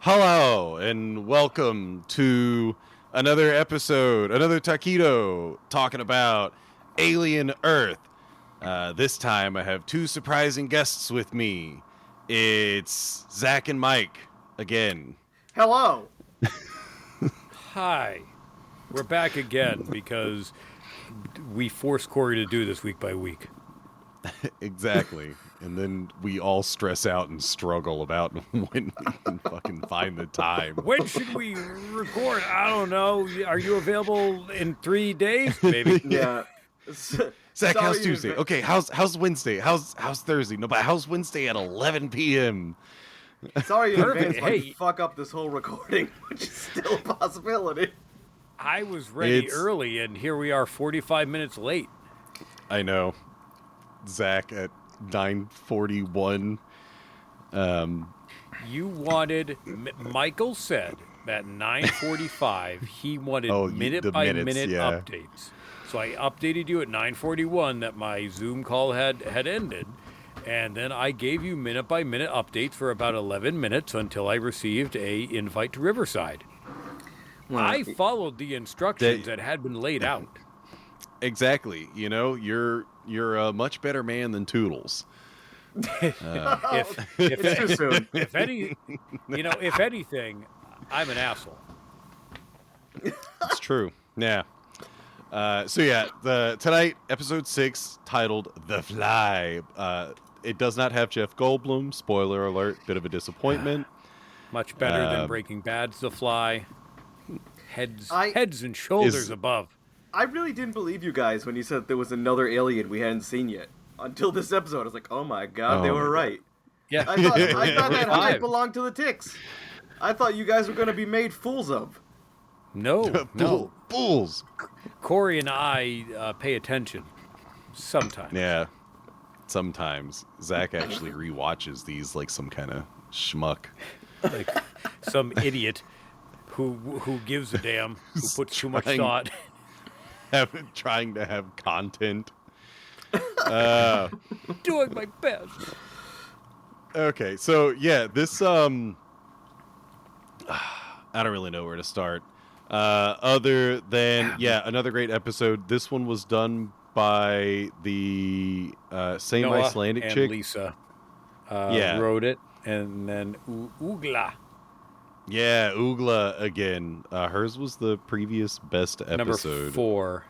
Hello and welcome to another episode, another taquito talking about Alien Earth. This time I have two surprising guests with me. It's Zack and Mike again. Hello. Hi. We're back again because we forced Corey to do this week by week. Exactly. And then we all stress out and struggle about when we can fucking find the time. When should we record? I don't know. Are you available in 3 days? Maybe. Yeah. Zach, how's Tuesday? Okay, how's Wednesday? How's Thursday? No, but how's Wednesday at 11 p.m.? Sorry in advance if I Hey. fuck up this whole recording, which is still a possibility. I was ready early, and here we are 45 minutes late. I know. Zach at 9:41. You wanted... Michael said at 9:45 he wanted minute-by-minute updates. So I updated you at 9:41 that my Zoom call had ended, and then I gave you minute-by-minute updates for about 11 minutes until I received a invite to Riverside. I followed the instructions that had been laid out. Exactly. You know, you're a much better man than Toodles. It's too soon. If anything, I'm an asshole. It's true. Yeah. Tonight, episode 6, titled The Fly. It does not have Jeff Goldblum. Spoiler alert, bit of a disappointment. Much better than Breaking Bad's The Fly. Heads and shoulders above. I really didn't believe you guys when you said there was another alien we hadn't seen yet. Until this episode, I was like, oh my god, they were right. Yeah. I thought that hype belonged to the ticks. I thought you guys were going to be made fools of. No. Fools. Corey and I pay attention. Sometimes. Yeah. Sometimes. Zach actually rewatches these like some kind of schmuck. Like some idiot who gives a damn, who puts too much thought. Trying to have content. Doing my best. Okay, so yeah, this I don't really know where to start. Other than another great episode. This one was done by the same Noah Icelandic and chick. Lisa wrote it, and then Ugla. Yeah, Ugla again. Hers was the previous best episode. Number 4.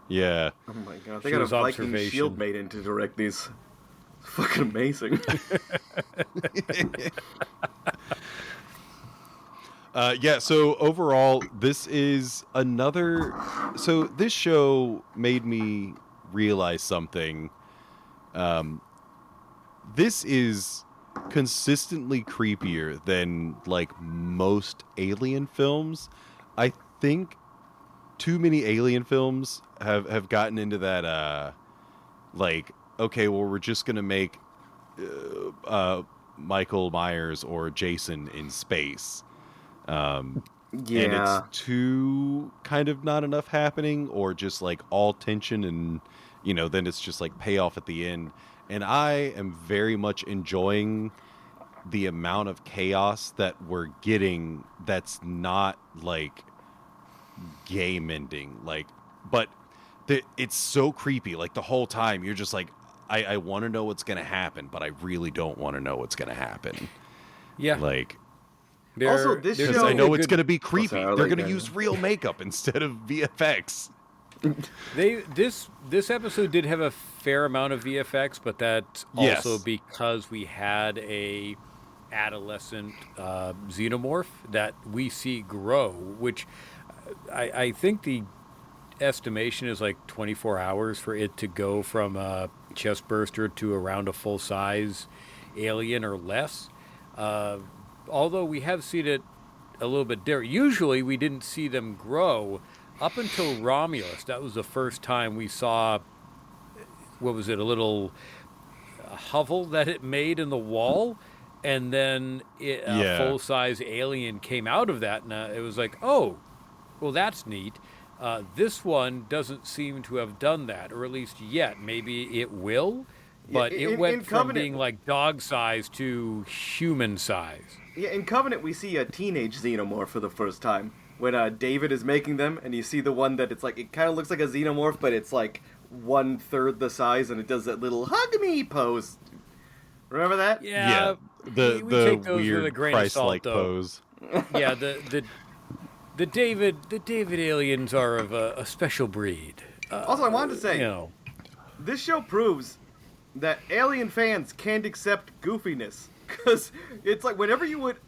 Yeah. Oh my god, they got a Viking shield maiden to direct these. It's fucking amazing. So overall, this is another... So this show made me realize something. This is consistently creepier than, like, most Alien films. I think too many Alien films have gotten into that, okay, well, we're just going to make Michael Myers or Jason in space. And it's too kind of not enough happening, or just like all tension and, then it's just like payoff at the end. And I am very much enjoying the amount of chaos that we're getting that's not like game ending, but it's so creepy. Like the whole time you're just like, I want to know what's going to happen, but I really don't want to know what's going to happen. Yeah. Like, also, this because show, I know it's going to be creepy. They're going to use real makeup instead of VFX. This episode did have a fair amount of VFX, but that's also because we had a adolescent xenomorph that we see grow, which I think the estimation is like 24 hours for it to go from a chest burster to around a full size alien or less. Although we have seen it a little bit different. Usually we didn't see them grow up until Romulus. That was the first time we saw, what was it, a little hovel that it made in the wall, and then a full-size alien came out of that, and it was like, oh, well, that's neat. This one doesn't seem to have done that, or at least yet. Maybe it will, but it went from being like dog size to human size. Yeah, in Covenant we see a teenage xenomorph for the first time. When David is making them, and you see the one that it's like, it kind of looks like a xenomorph, but it's like 1/3 the size, and it does that little hug me pose. Remember that? Yeah. The take those with a weird grain of salt, Christ-like though. pose. Yeah, the David aliens are of a special breed. Also, I wanted to say, You know, this show proves that alien fans can't accept goofiness. Because it's like, whenever you would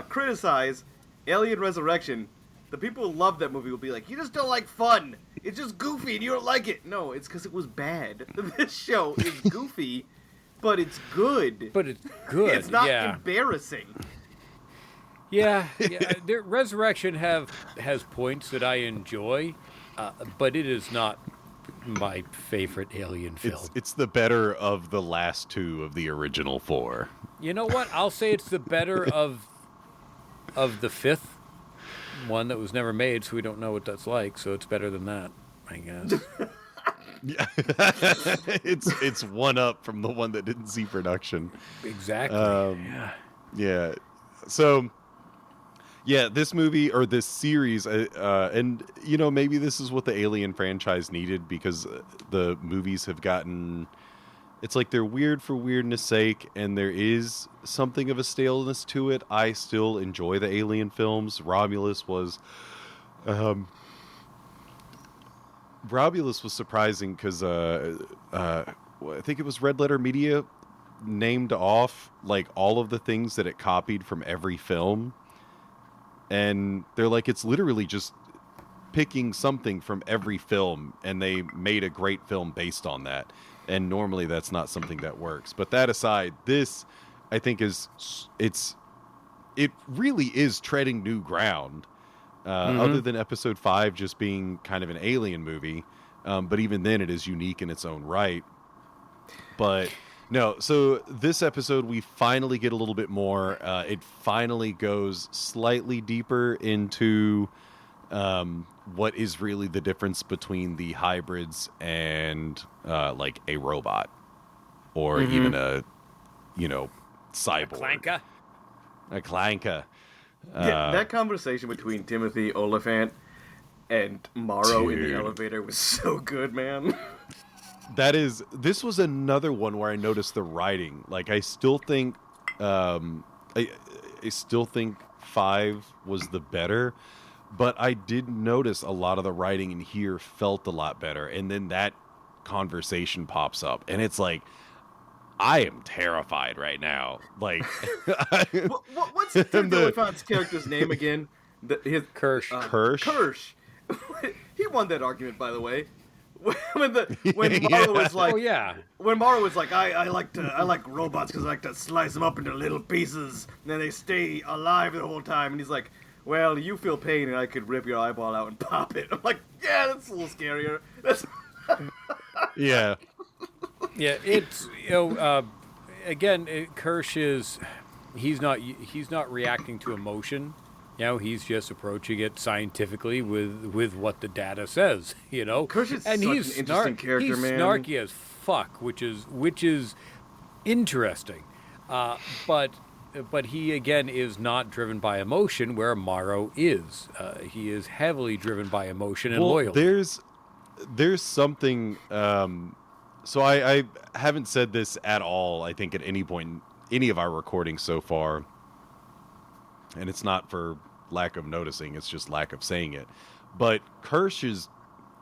criticize Alien Resurrection, the people who love that movie will be like, you just don't like fun. It's just goofy and you don't like it. No, it's because it was bad. This show is goofy, but it's good. but it's good. It's not yeah. embarrassing. Yeah. Resurrection has points that I enjoy, but it is not my favorite alien film. It's the better of the last two of the original four. You know what? I'll say it's the better of the fifth one that was never made, so we don't know what that's like. So it's better than that, I guess. Yeah, it's one up from the one that didn't see production. Exactly. Yeah. So, yeah, this movie or this series, and maybe this is what the Alien franchise needed, because the movies have gotten. It's like they're weird for weirdness sake, and there is something of a staleness to it. I still enjoy the Alien films. Romulus was surprising because I think it was Red Letter Media named off like all of the things that it copied from every film, and they're like, it's literally just picking something from every film, and they made a great film based on that. And normally that's not something that works. But that aside, this, I think, it really is treading new ground. Other than Episode 5 just being kind of an alien movie. But even then, it is unique in its own right. But no, so this episode, we finally get a little bit more. It finally goes slightly deeper into what is really the difference between the hybrids and like a robot, or even a cyborg, a clanka. Yeah, that conversation between Timothy Oliphant and Morrow in the elevator was so good, man. This was another one where I noticed the writing. Like, I still think I still think 5 was the better, but I did notice a lot of the writing in here felt a lot better. And then that conversation pops up, and it's like, I am terrified right now. Like, what's Timothy Oliphant's character's name again? Kirsch. Kirsch. He won that argument, by the way. When Morrow was like, oh yeah, when Morrow was like, I like robots because I like to slice them up into little pieces, and then they stay alive the whole time. And he's like, well, you feel pain, and I could rip your eyeball out and pop it. I'm like, yeah, that's a little scarier. That's yeah. Yeah, it's again, Kirsch is he's not reacting to emotion. He's just approaching it scientifically with what the data says. Kirsch is such an interesting character, he's man. Snarky as fuck, which is interesting. But he again is not driven by emotion, where Morrow is. He is heavily driven by emotion and loyalty. There's something. So I haven't said this at all, I think, at any point in any of our recordings so far. And it's not for lack of noticing, it's just lack of saying it. But Kirsch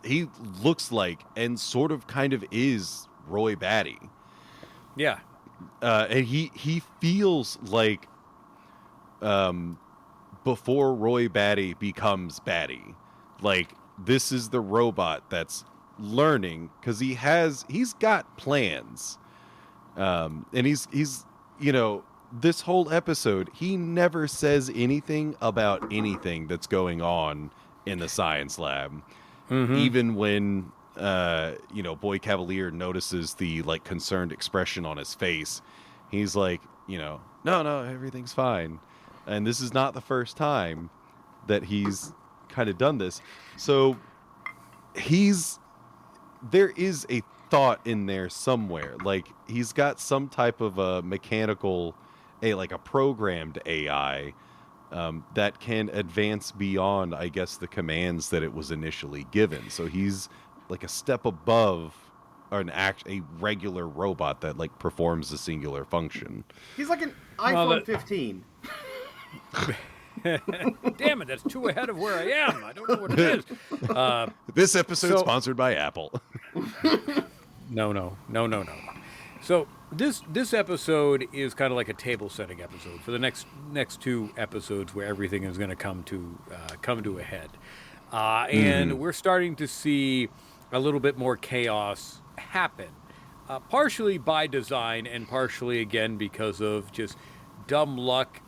he looks like, and sort of kind of is, Roy Batty. Yeah. And he feels like before Roy Batty becomes Batty. Like, this is the robot that's learning, because he's got plans, and he's this whole episode he never says anything about anything that's going on in the science lab. Even when Boy Cavalier notices the like concerned expression on his face, he's like, no, everything's fine. And this is not the first time that he's kind of done this. So there is a thought in there somewhere. Like, he's got some type of a mechanical a programmed AI that can advance beyond, I guess, the commands that it was initially given. So he's like a step above a regular robot that like performs a singular function. He's like an iPhone 15. Damn it, that's too ahead of where I am. I don't know what it is. This episode sponsored by Apple. No. So this episode is kind of like a table setting episode for the next two episodes where everything is going to come to a head, and we're starting to see a little bit more chaos happen, partially by design and partially again because of just dumb luck,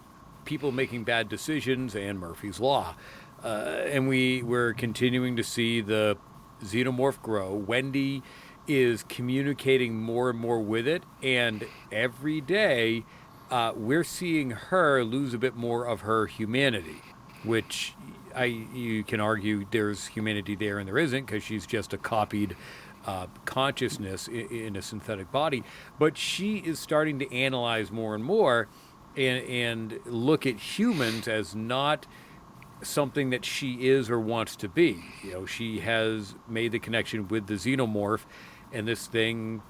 people making bad decisions, and Murphy's Law. And we're continuing to see the xenomorph grow. Wendy is communicating more and more with it, and every day we're seeing her lose a bit more of her humanity, which you can argue there's humanity there and there isn't, because she's just a copied consciousness in a synthetic body. But she is starting to analyze more and more and look at humans as not something that she is or wants to be. She has made the connection with the xenomorph, and this thing,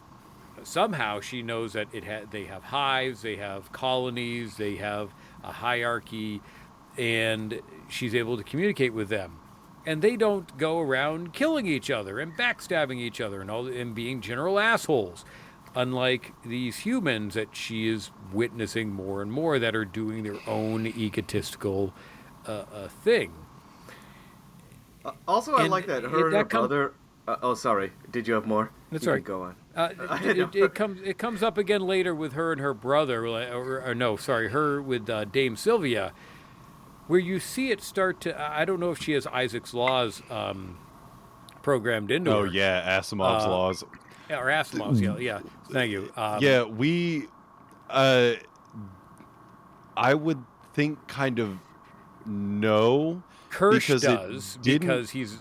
somehow she knows that they have hives, they have colonies, they have a hierarchy, and she's able to communicate with them. And they don't go around killing each other and backstabbing each other and being general assholes, unlike these humans that she is witnessing more and more that are doing their own egotistical thing. Also, I like that her and her brother... sorry. Did you have more? That's right. Go on. It comes up again later with her and her brother, her with Dame Sylvia, where you see it start to... I don't know if she has Isaac's laws programmed into her. Oh, yeah, Asimov's laws. Or Asimov's, yeah. Thank you. I would think kind of no. Kirsch does, because he's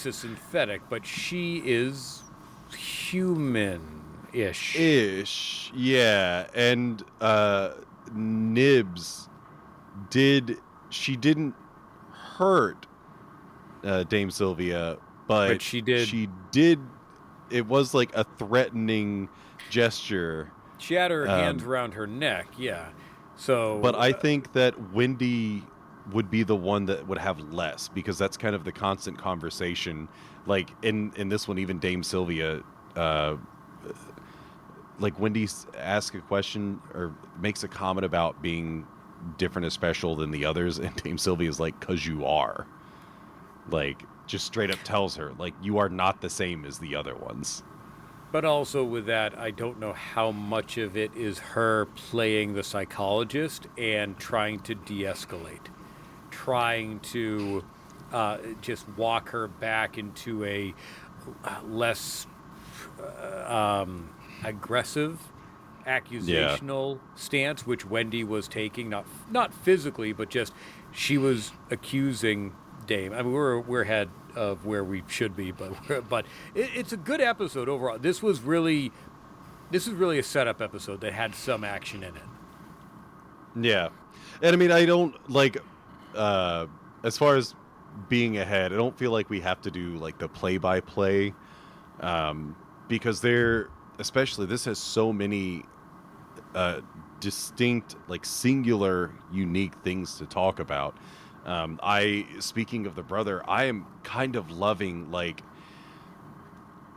a synthetic, but she is human-ish. Yeah. And Nibs she didn't hurt Dame Sylvia, but she did. She did. It was like a threatening gesture. She had her hands around her neck, yeah. So, but I think that Wendy would be the one that would have less, because that's kind of the constant conversation. Like in this one, even Dame Sylvia, like Wendy asks a question or makes a comment about being different and special than the others, and Dame Sylvia is like, "'Cause you are." Like, just straight up tells her, like, you are not the same as the other ones. But also with that, I don't know how much of it is her playing the psychologist and trying to de-escalate, trying to just walk her back into a less aggressive, accusational stance, which Wendy was taking, not physically, but just she was accusing Dame. I mean, we're ahead of where we should be, but it's a good episode overall. This is really a setup episode that had some action in it. Yeah, and I mean, I don't like as far as being ahead, I don't feel like we have to do like the play-by-play, because especially this has so many distinct, like singular, unique things to talk about. Speaking of the brother, I am kind of loving, like,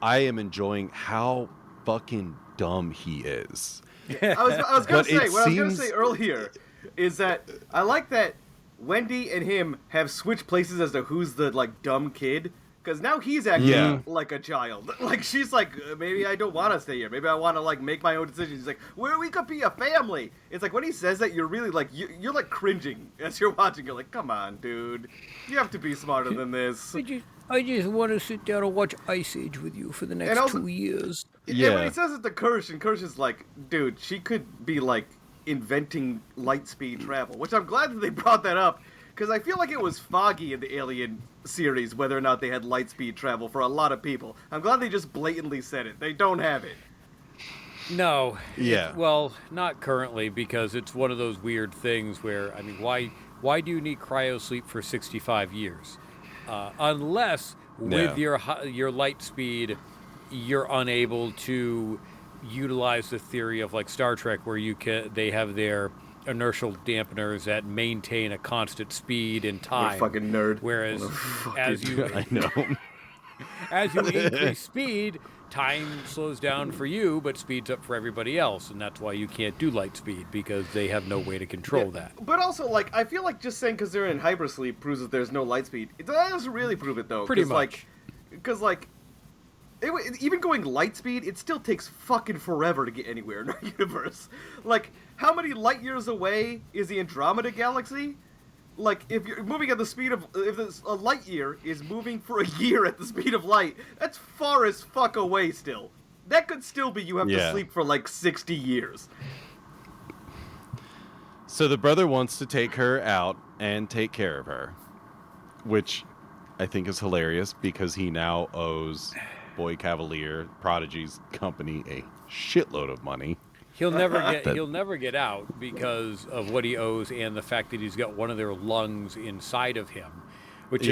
I am enjoying how fucking dumb he is. I was going to say earlier is that I like that Wendy and him have switched places as to who's the, like, dumb kid. Because now he's acting like a child. Like, she's like, maybe I don't want to stay here. Maybe I want to, like, make my own decisions. He's like, well, we could be a family. It's like, when he says that, you're really, like, you're like, cringing as you're watching. You're like, come on, dude. You have to be smarter than this. I just want to sit down and watch Ice Age with you for the next 2 years. Yeah. And when he says it to Kirsch, and Kirsch is like, dude, she could be, like, inventing light speed travel. Which I'm glad that they brought that up. Because I feel like it was foggy in the Alien series whether or not they had light speed travel for a lot of people. I'm glad they just blatantly said it. They don't have it. No. Yeah. Well, not currently, because it's one of those weird things where, I mean, why do you need cryosleep for 65 years? Unless with your light speed, you're unable to utilize the theory of like Star Trek, where they have their inertial dampeners that maintain a constant speed and time. What a fucking nerd. Whereas as you I know. as you increase speed, time slows down for you, but speeds up for everybody else, and that's why you can't do light speed, because they have no way to control that. But also, like, I feel like just saying because they're in hypersleep proves that there's no light speed. It doesn't really prove it, though. Pretty much. Even going light speed, it still takes fucking forever to get anywhere in our universe. Like, how many light years away is the Andromeda Galaxy? Like, if you're moving at the speed of... If a light year is moving for a year at the speed of light, that's far as fuck away still. That could still be you have to sleep for, like, 60 years. So the brother wants to take her out and take care of her, which I think is hilarious because he now owes Boy Cavalier, Prodigy's company, a shitload of money. He'll never get out because of what he owes and the fact that he's got one of their lungs inside of him, which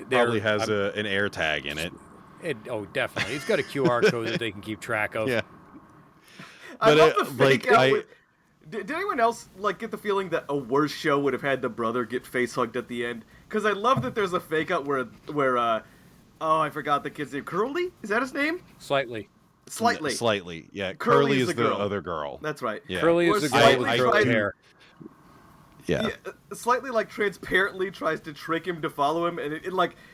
probably has an air tag in it. Definitely. It's got a QR code that they can keep track of. Yeah. I love the fake out. Did anyone else get the feeling that a worse show would have had the brother get face hugged at the end? Because I love that there's a fake out where I forgot the kid's name. Curly? Is that his name? Slightly. Yeah. Curly is the other girl. That's right. Yeah. Curly is the girl with curly hair. Yeah. Slightly transparently tries to trick him to follow him, and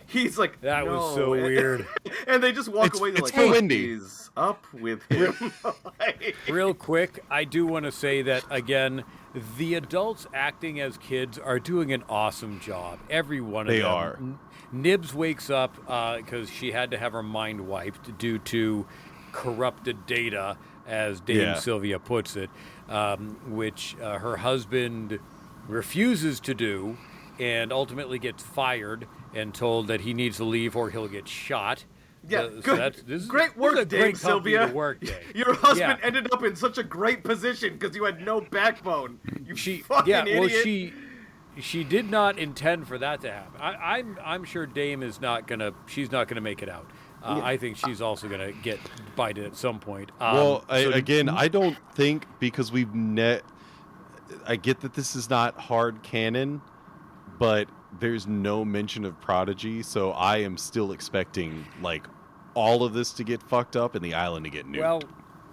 he's like, that no. was so weird. And they just walk away. They're it's like, for Wendy. He's up with him. Real quick, I do want to say that again. The adults acting as kids are doing an awesome job. Every one of them. They are. Nibs wakes up because she had to have her mind wiped due to corrupted data, as Dame Sylvia puts it, which her husband refuses to do and ultimately gets fired and told that he needs to leave or he'll get shot. Yeah, great work, Dame Sylvia. Your husband ended up in such a great position because you had no backbone. You fucking idiot. She did not intend for that to happen. I'm sure Dame is she's not gonna make it out. I think she's also gonna get bited at some point. I don't think, because I get that this is not hard canon, but there's no mention of Prodigy, so I am still expecting all of this to get fucked up and the island to get nuked. Well,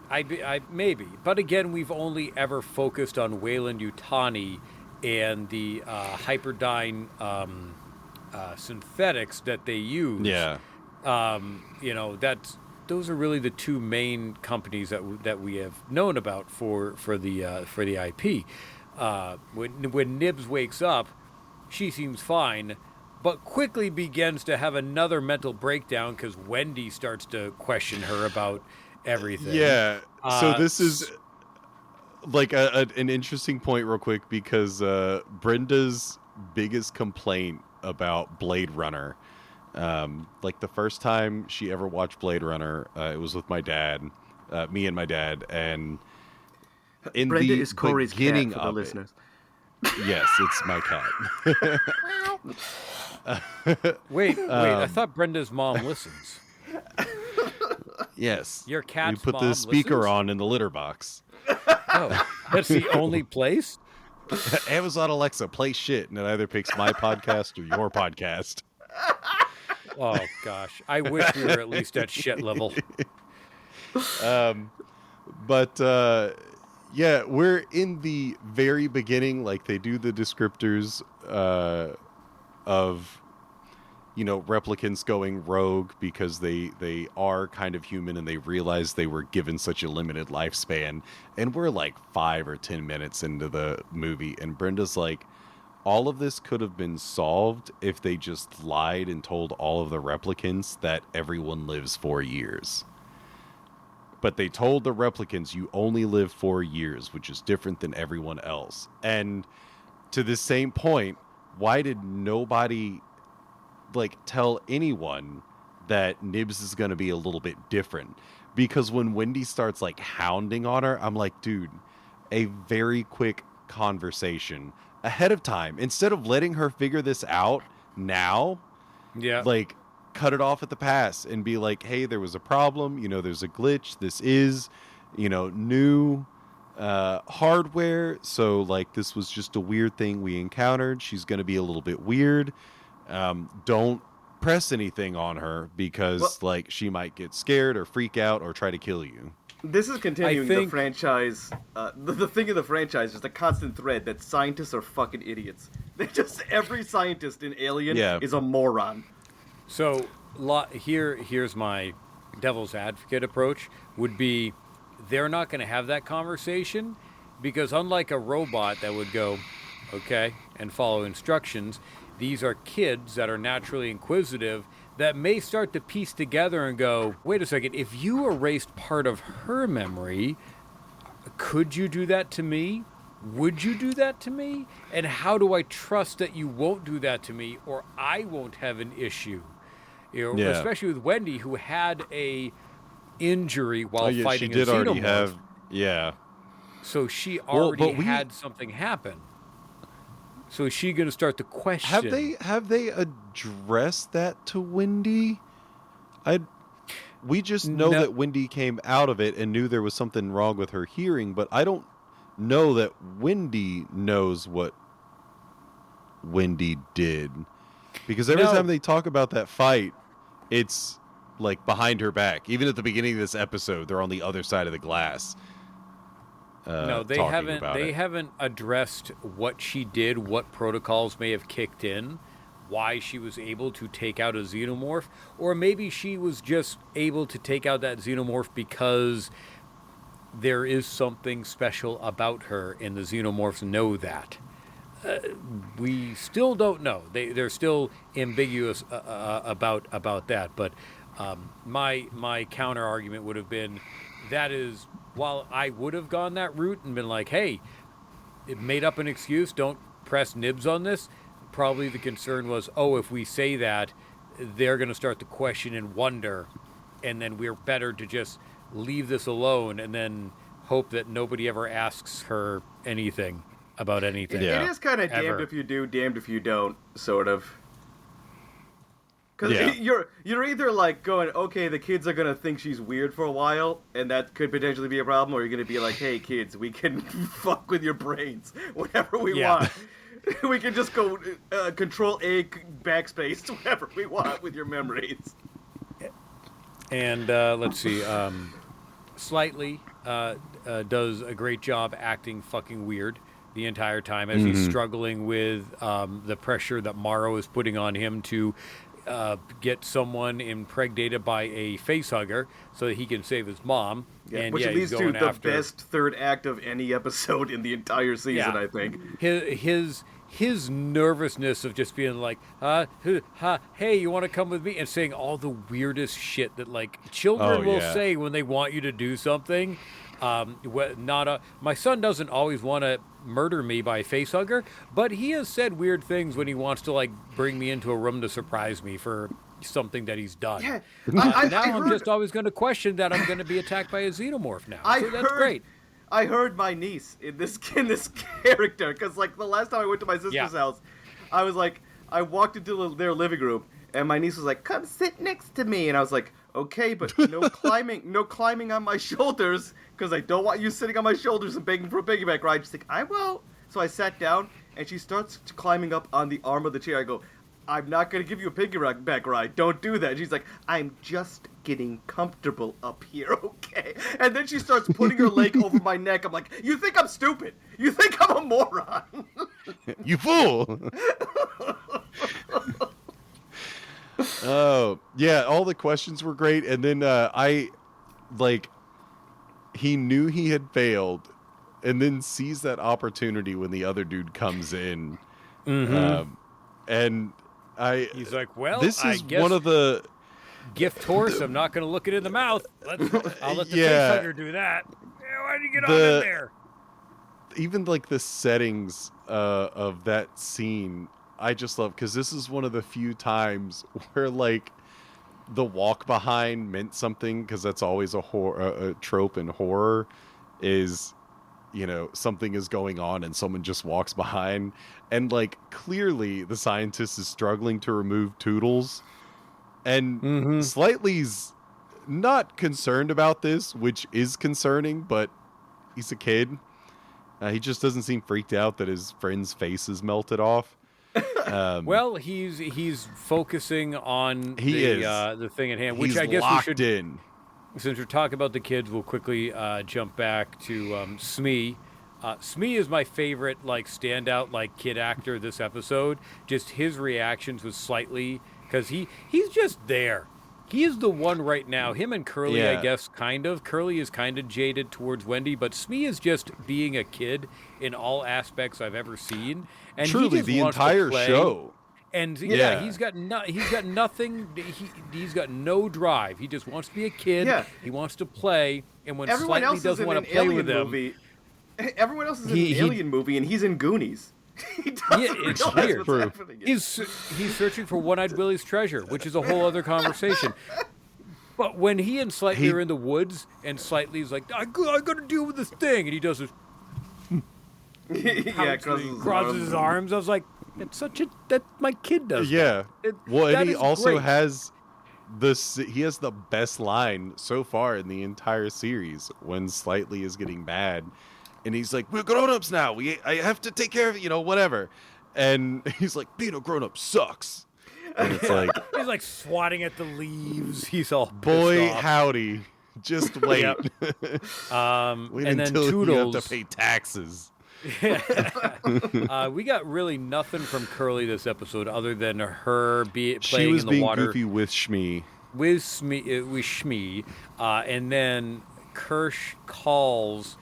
I maybe, but again, we've only ever focused on Weyland-Yutani and the Hyperdyne synthetics that they use. Yeah. Those are really the two main companies that we have known about for the IP. When Nibs wakes up, she seems fine, but quickly begins to have another mental breakdown because Wendy starts to question her about everything. Yeah. So this is an interesting point real quick, because Brenda's biggest complaint about Blade Runner, the first time she ever watched Blade Runner, it was with my dad, me and my dad, and in Brenda the is Corey's beginning cat for the listeners. Yes, it's my cat. Wait, I thought Brenda's mom listens. Yes. Your cat's We put the speaker listens? on in the litter box. Oh, that's the only place? Amazon Alexa, play shit, and it either picks my podcast or your podcast. Oh, gosh. I wish we were at least at shit level. Yeah, we're in the very beginning. They do the descriptors of, replicants going rogue because they are kind of human and they realize they were given such a limited lifespan. And we're 5 or 10 minutes into the movie, and Brenda's like, all of this could have been solved if they just lied and told all of the replicants that everyone lives 4 years. But they told the replicants you only live 4 years, which is different than everyone else. And to the same point, why did nobody tell anyone that Nibs is going to be a little bit different? because when Wendy starts like hounding on her, I'm like, dude, a very quick conversation ahead of time instead of letting her figure this out now. Yeah. Like, cut it off at the pass and be like, hey, there was a problem. You know, there's a glitch. This is, you know, new hardware. So, like, this was just a weird thing we encountered. She's going to be a little bit weird. Don't press anything on her because, like, she might get scared or freak out or try to kill you. This is continuing the franchise. The thing of the franchise is the constant thread that scientists are fucking idiots. They just every scientist in Alien is a moron. So here's my devil's advocate approach would be they're not going to have that conversation because unlike a robot that would go, okay, and follow instructions, these are kids that are naturally inquisitive that may start to piece together and go, wait a second, if you erased part of her memory, could you do that to me? Would you do that to me? And how do I trust that you won't do that to me or I won't have an issue? You know, especially with Wendy, who had a injury while fighting a xenomorph. So she already had something happen. So is she going to start to question? Have they addressed that to Wendy? We just know that Wendy came out of it and knew there was something wrong with her hearing, but I don't know that Wendy knows what Wendy did. Because every time they talk about that fight, it's like behind her back. Even at the beginning of this episode, they're on the other side of the glass. No, they haven't. They haven't addressed what she did, what protocols may have kicked in, why she was able to take out a xenomorph, or maybe she was just able to take out that xenomorph because there is something special about her, and the xenomorphs know that. We still don't know. They're still ambiguous about that. But my counter argument would have been that is. While I would have gone that route and been like, hey, it made up an excuse, don't press nibs on this, probably the concern was, if we say that, they're going to start to question and wonder, and then we're better to just leave this alone and then hope that nobody ever asks her anything about anything. It is kind of damned if you do, damned if you don't, sort of. Because you're either like going, okay, the kids are going to think she's weird for a while, and that could potentially be a problem, or you're going to be like, hey, kids, we can fuck with your brains whenever we want. We can just go Control-A backspace whenever we want with your memories. And let's see, Slightly does a great job acting fucking weird the entire time as he's struggling with the pressure that Morrow is putting on him to get someone impregnated by a facehugger so that he can save his mom. And which leads to the best third act of any episode in the entire season, I think. His nervousness of just being like, hey, you want to come with me? And saying all the weirdest shit that, like, children will say when they want you to do something. My son doesn't always want to murder me by facehugger, but he has said weird things when he wants to, like, bring me into a room to surprise me for something that he's done. Yeah, I'm just always going to question that I'm going to be attacked by a xenomorph now. That's great. I heard my niece in this character because, like, the last time I went to my sister's house, I was like, I walked into their living room and my niece was like, "Come sit next to me," and I was like, "Okay, but no climbing on my shoulders because I don't want you sitting on my shoulders and begging for a piggyback ride." She's like, "I won't." So I sat down and she starts climbing up on the arm of the chair. I go, "I'm not going to give you a piggyback ride. Don't do that." And she's like, "I'm just getting comfortable up here, okay?" And then she starts putting her leg over my neck. I'm like, "You think I'm stupid? You think I'm a moron?" You fool! Oh, yeah, all the questions were great. And then he knew he had failed and then sees that opportunity when the other dude comes in. And he's like, well, this is one of the gift horse. I'm not going to look it in the mouth. I'll let the facehugger do that. Why did you get on in there? Even like the settings of that scene, I just love, because this is one of the few times where, like, the walk behind meant something, because that's always a trope in horror, is, you know, something is going on and someone just walks behind, and like clearly the scientist is struggling to remove Toodles, and Slightly's not concerned about this, which is concerning, but he's a kid. He just doesn't seem freaked out that his friend's face is melted off. Well, he's focusing on the thing at hand, which he's I guess locked we should. In. Since we're talking about the kids, we'll quickly jump back to Smee. Smee is my favorite, like, standout, like, kid actor this episode. Just his reactions was slightly, because he's just there. He is the one right now. Him and Curly, I guess, kind of. Curly is kind of jaded towards Wendy, but Smee is just being a kid in all aspects I've ever seen. And truly, the entire show. And he's got nothing. He's got no drive. He just wants to be a kid. Yeah. He wants to play. And when everyone Slightly doesn't want to play with him, everyone else is in an alien movie, and he's in Goonies. He doesn't realize what's happening. He's searching for One-Eyed Willie's treasure, which is a whole other conversation. But when he and Slightly are in the woods, and Slightly's like, I got to deal with this thing, and he does this. Crosses his arms. I was like, that my kid does. Yeah. And he also has he has the best line so far in the entire series when Slightly is getting mad. And he's like, we're grown-ups now. I have to take care of it, you know, whatever. And he's like, being a grown-up sucks. And it's like... he's like swatting at the leaves. He's all boy, off. Howdy. Just wait. Wait and until Toodles, you have to pay taxes. We got really nothing from Curly this episode other than her playing in the water. She was being goofy with Shmee. With Shmee. And then Kirsch calls...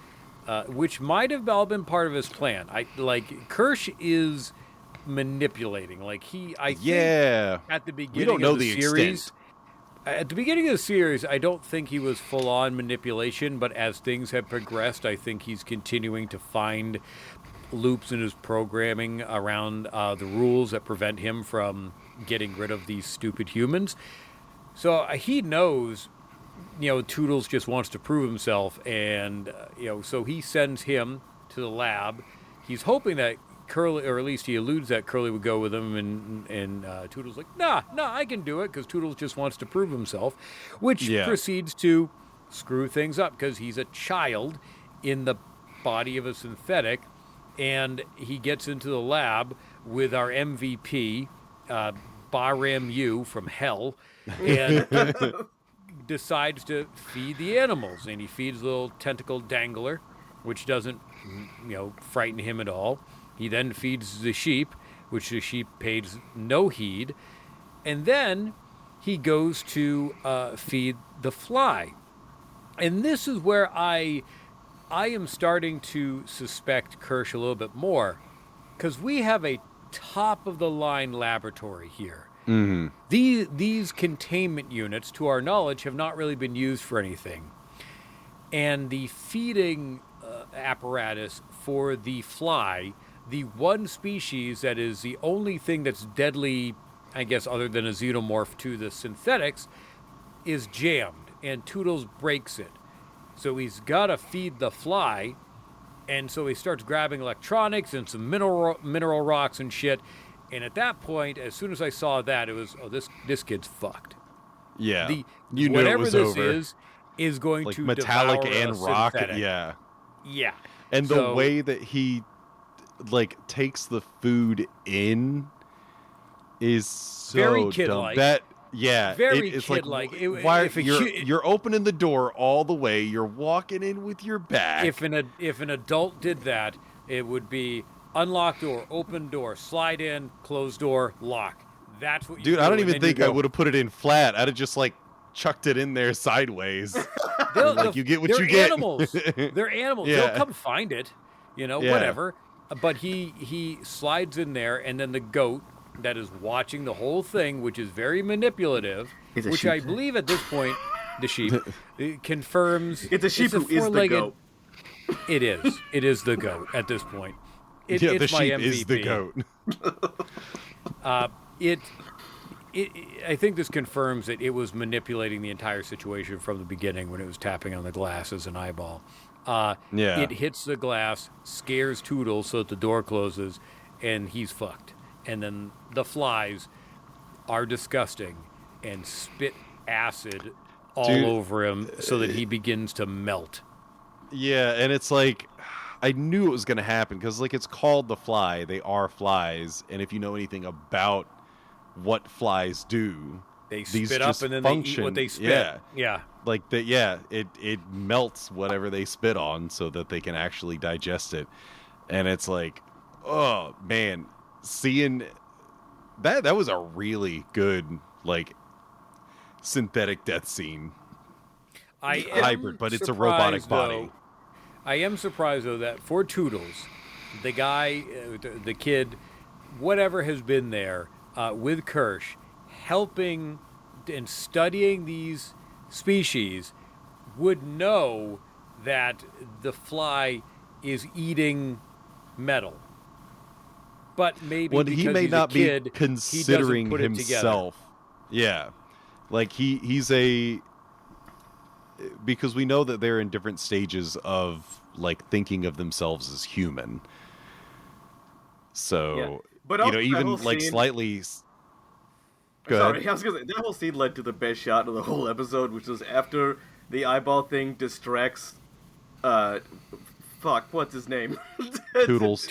which might have all been part of his plan. Kirsch is manipulating. I think at the beginning of the series, at the beginning of the series, I don't think he was full on manipulation. But as things have progressed, I think he's continuing to find loops in his programming around the rules that prevent him from getting rid of these stupid humans. So he knows. You know, Toodles just wants to prove himself, and so he sends him to the lab. He's hoping that Curly, or at least he alludes that Curly would go with him, and Toodles like, nah, I can do it, because Toodles just wants to prove himself, which proceeds to screw things up, because he's a child in the body of a synthetic, and he gets into the lab with our MVP, Bahram U from hell, and decides to feed the animals, and he feeds the little tentacle dangler, which doesn't, frighten him at all. He then feeds the sheep, which the sheep pays no heed, and then he goes to feed the fly. And this is where I am starting to suspect Kirsch a little bit more, because we have a top-of-the-line laboratory here. Mm-hmm. These containment units, to our knowledge, have not really been used for anything. And the feeding apparatus for the fly, the one species that is the only thing that's deadly, I guess, other than a xenomorph to the synthetics, is jammed, and Toodles breaks it. So he's got to feed the fly, and so he starts grabbing electronics and some mineral rocks and shit. And at that point, as soon as I saw that, it was, this kid's fucked. Yeah, you knew it was over. Whatever this is going to metallic devour and rock. synthetic. Yeah. And the way that he takes the food in is so very kid-like. Dumb. Very it's kid-like. You're opening the door all the way. You're walking in with your back. If an adult did that, it would be unlock door, open door, slide in, close door, lock. That's what you do. I don't even think I would have put it in flat. I'd have just chucked it in there sideways. You get what you get. They're animals. Yeah. They'll come find it, whatever. But he slides in there, and then the goat that is watching the whole thing, which is very manipulative, which I believe at this point, the sheep, confirms. It's a sheep who is the goat. It is. It is the goat at this point. It's the my sheep MVP. is the goat. I think this confirms that it was manipulating the entire situation from the beginning when it was tapping on the glass as an eyeball. It hits the glass, scares Toodles so that the door closes, and he's fucked. And then the flies are disgusting and spit acid all over him so that he begins to melt. Yeah, and it's like, I knew it was going to happen because, like, it's called the fly. They are flies, and if you know anything about what flies do, they spit up and then they eat what they spit. Yeah. Like it melts whatever they spit on so that they can actually digest it. And it's like, oh man, seeing that was a really good, like, synthetic death scene. Hybrid, but it's a robotic body. I am surprised though that for Toodles, the guy, the kid, whatever has been there with Kirsch, helping and studying these species, would know that the fly is eating metal. But maybe because he may he's not a kid, be considering he doesn't put himself. Yeah, like he's because we know that they're in different stages of, like, thinking of themselves as human. So, but even like slightly. Sorry, I was gonna say, that whole scene led to the best shot of the whole episode, which was after the eyeball thing distracts, what's his name? Toodles.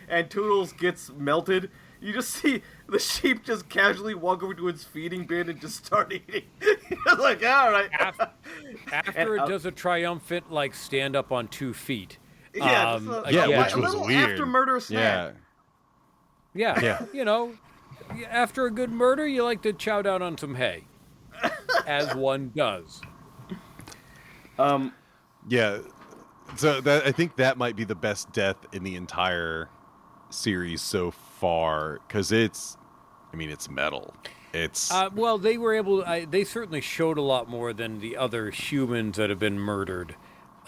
And Toodles gets melted. You just see the sheep just casually walk over to its feeding bin and just start eating. It's like, all right. After it does a triumphant, like, stand up on 2 feet. Which was weird. After murder snack. Yeah. After a good murder, you like to chow down on some hay, as one does. Yeah. So I think that might be the best death in the entire series so far, because it's metal. It's well, they were able. They certainly showed a lot more than the other humans that have been murdered.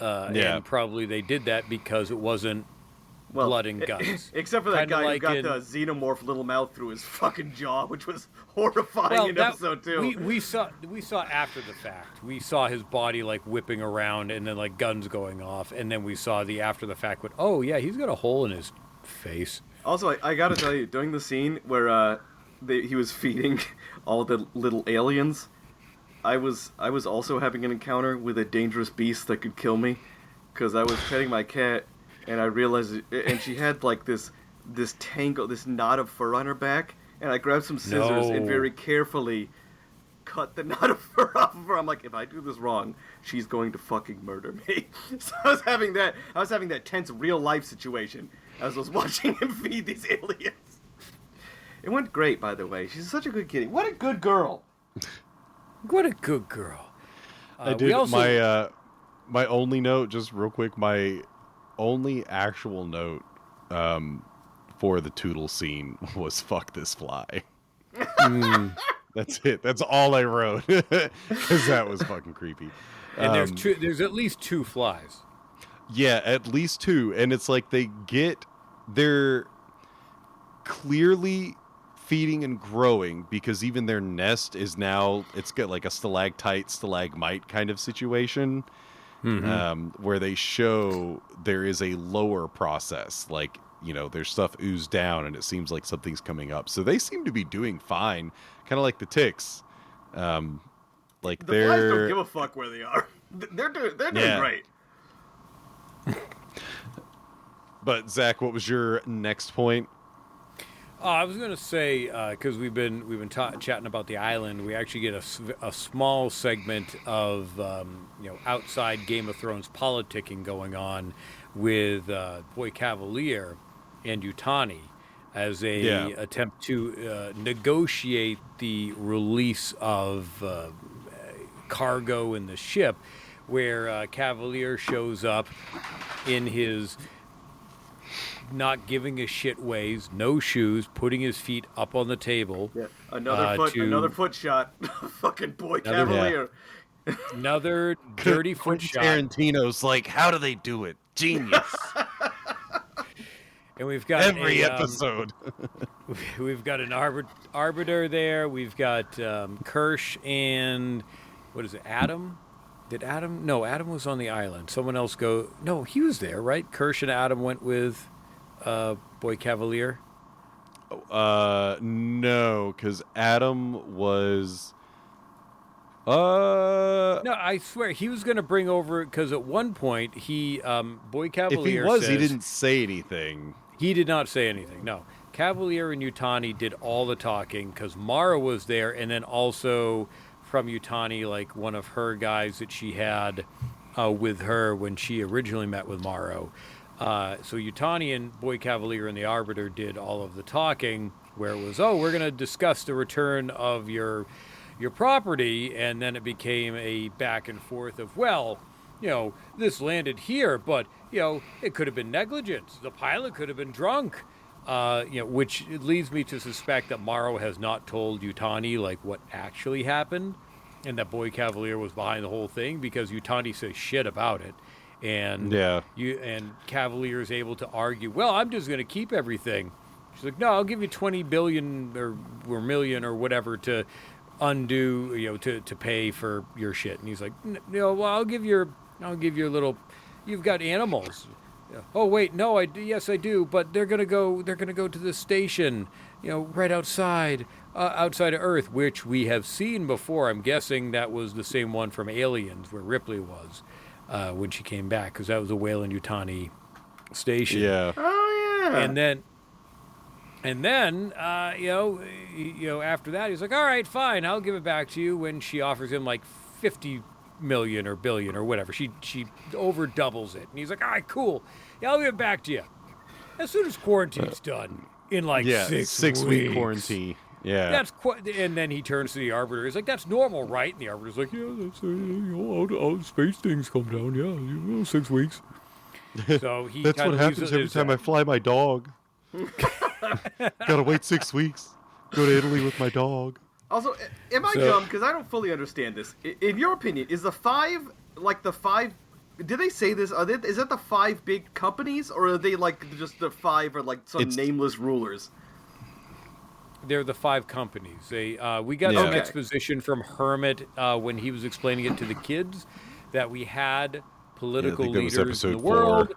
And probably they did that because it wasn't blood and guts. Except for that guy who got the xenomorph little mouth through his fucking jaw, which was horrifying in episode 2. We saw after the fact. We saw his body, like, whipping around and then, like, guns going off, and then we saw the after the fact. But oh yeah, he's got a hole in his face. Also, I gotta tell you, during the scene where he was feeding all the little aliens, I was also having an encounter with a dangerous beast that could kill me, because I was petting my cat. And I realized, and she had, like, this knot of fur on her back, and I grabbed some scissors and very carefully cut the knot of fur off of her. I'm like, if I do this wrong, she's going to fucking murder me. So I was having that tense real life situation as I was watching him feed these aliens. It went great, by the way. She's such a good kitty. What a good girl. What a good girl. I did my only note, just real quick, my only actual note for the Toodle scene was "fuck this fly." That's it. That's all I wrote, because that was fucking creepy. And there's at least 2 flies. Yeah, at least 2, and it's like they're clearly feeding and growing, because even their nest is now, it's got like a stalactite stalagmite kind of situation. Where they show there is a lower process, like, there's stuff oozed down and it seems like something's coming up, so they seem to be doing fine, kind of like the ticks. Like, the flies don't give a fuck where they are. They're doing great. But Zach, what was your next point? I was going to say, because we've been chatting about the island, we actually get a small segment of outside Game of Thrones politicking going on with Boy Cavalier and Yutani as a attempt to negotiate the release of cargo in the ship, where Cavalier shows up in his not giving a shit ways, no shoes, putting his feet up on the table. Yeah. Another foot shot. Fucking Boy Cavalier. Another dirty foot shot. Tarantino's like, how do they do it? Genius. And we've got every episode. We've got an arbiter there. We've got Kirsch and what is it? Adam? Did Adam? No, Adam was on the island. Someone else go. No, he was there, right? Kirsch and Adam went with Boy Cavalier. No, because Adam was. No, I swear he was going to bring over because at one point he Boy Cavalier. If he was, says, he didn't say anything. He did not say anything. No, Cavalier and Yutani did all the talking because Mara was there, and then also from Yutani, like one of her guys that she had with her when she originally met with Morrow. So Yutani and Boy Cavalier and the Arbiter did all of the talking, where it was, we're going to discuss the return of your property, and then it became a back and forth of, this landed here, but, it could have been negligence. The pilot could have been drunk, which leads me to suspect that Morrow has not told Yutani, like, what actually happened, and that Boy Cavalier was behind the whole thing, because Yutani says shit about it. And Cavalier is able to argue, I'm just going to keep everything. She's like, no, I'll give you 20 billion or million or whatever to undo, to pay for your shit. And he's like, no, I'll give your little, you've got animals. Oh wait, no, yes I do, but they're gonna go to the station, right outside of Earth, which we have seen before. I'm guessing that was the same one from Aliens where Ripley was when she came back, because that was a Weyland Yutani station. Yeah. Oh yeah. And then, after that, he's like, all right, fine, I'll give it back to you. When she offers him like 50 million or billion or whatever, she over doubles it, and he's like, all right, cool, yeah, I'll give it back to you as soon as quarantine's done in like 6 week quarantine. Yeah, that's and then he turns to the Arbiter. He's like, that's normal, right? And the Arbiter's like, yeah, that's all space things come down. Yeah, 6 weeks. So he that's what happens every time I fly my dog. Gotta wait 6 weeks. Go to Italy with my dog. Also, am I dumb? Because I don't fully understand this. In your opinion, is the five, did they say this? Is that the 5 big companies, or are they like just the 5 or like some nameless rulers? They're the 5 companies. We got some exposition from Hermit when he was explaining it to the kids, that we had political leaders in the world. 4.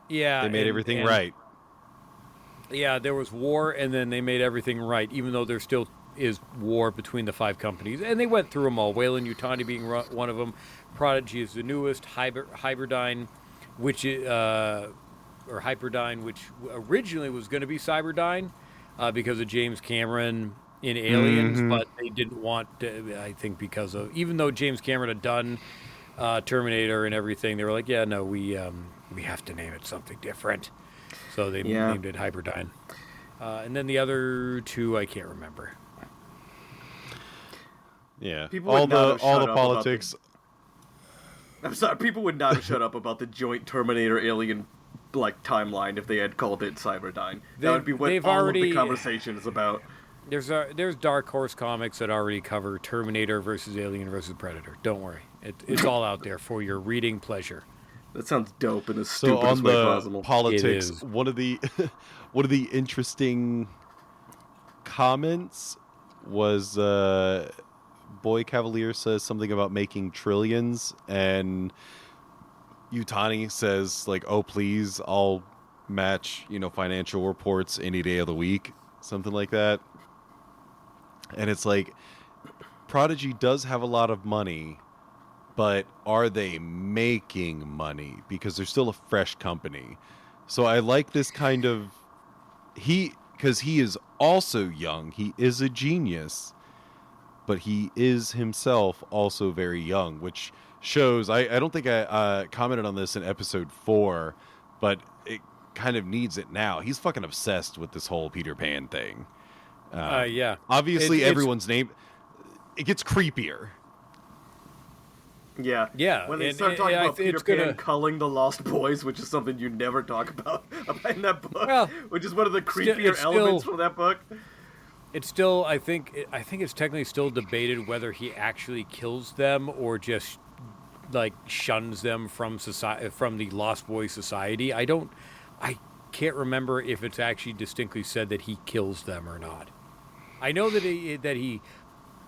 Yeah, they made everything right. Yeah, there was war, and then they made everything right, even though there still is war between the 5 companies. And they went through them all, Weyland Yutani being one of them. Prodigy is the newest, Hyperdyne, which originally was going to be Cyberdyne because of James Cameron in Aliens, but they didn't want to, I think, because of, even though James Cameron had done Terminator and everything, they were like, yeah, no, we have to name it something different. So they named it Hyperdyne. And then the other 2, I can't remember. Yeah. All the politics. I'm sorry, people would not have shut up about the joint Terminator Alien timeline if they had called it Cyberdyne. That would be what all of the conversation is about. There's Dark Horse comics that already cover Terminator versus Alien versus Predator. Don't worry. It's all out there for your reading pleasure. That sounds dope in the stupidest way possible. Politics, one of the interesting comments was Boy Cavalier says something about making trillions, and Yutani says like, "Oh please, I'll match financial reports any day of the week," something like that. And it's like, Prodigy does have a lot of money, but are they making money? Because they're still a fresh company. So I like this kind of... Because he is also young. He is a genius. But he is himself also very young, which shows... I don't think I commented on this in episode 4, but it kind of needs it now. He's fucking obsessed with this whole Peter Pan thing. Yeah. Obviously, everyone's name... It gets creepier. Yeah. Yeah. When they start talking about Peter Pan culling the Lost Boys, which is something you never talk about in that book, which is one of the creepier elements from that book. It's still, I think it's technically still debated whether he actually kills them or just shuns them from society, from the Lost Boys society. I can't remember if it's actually distinctly said that he kills them or not. I know that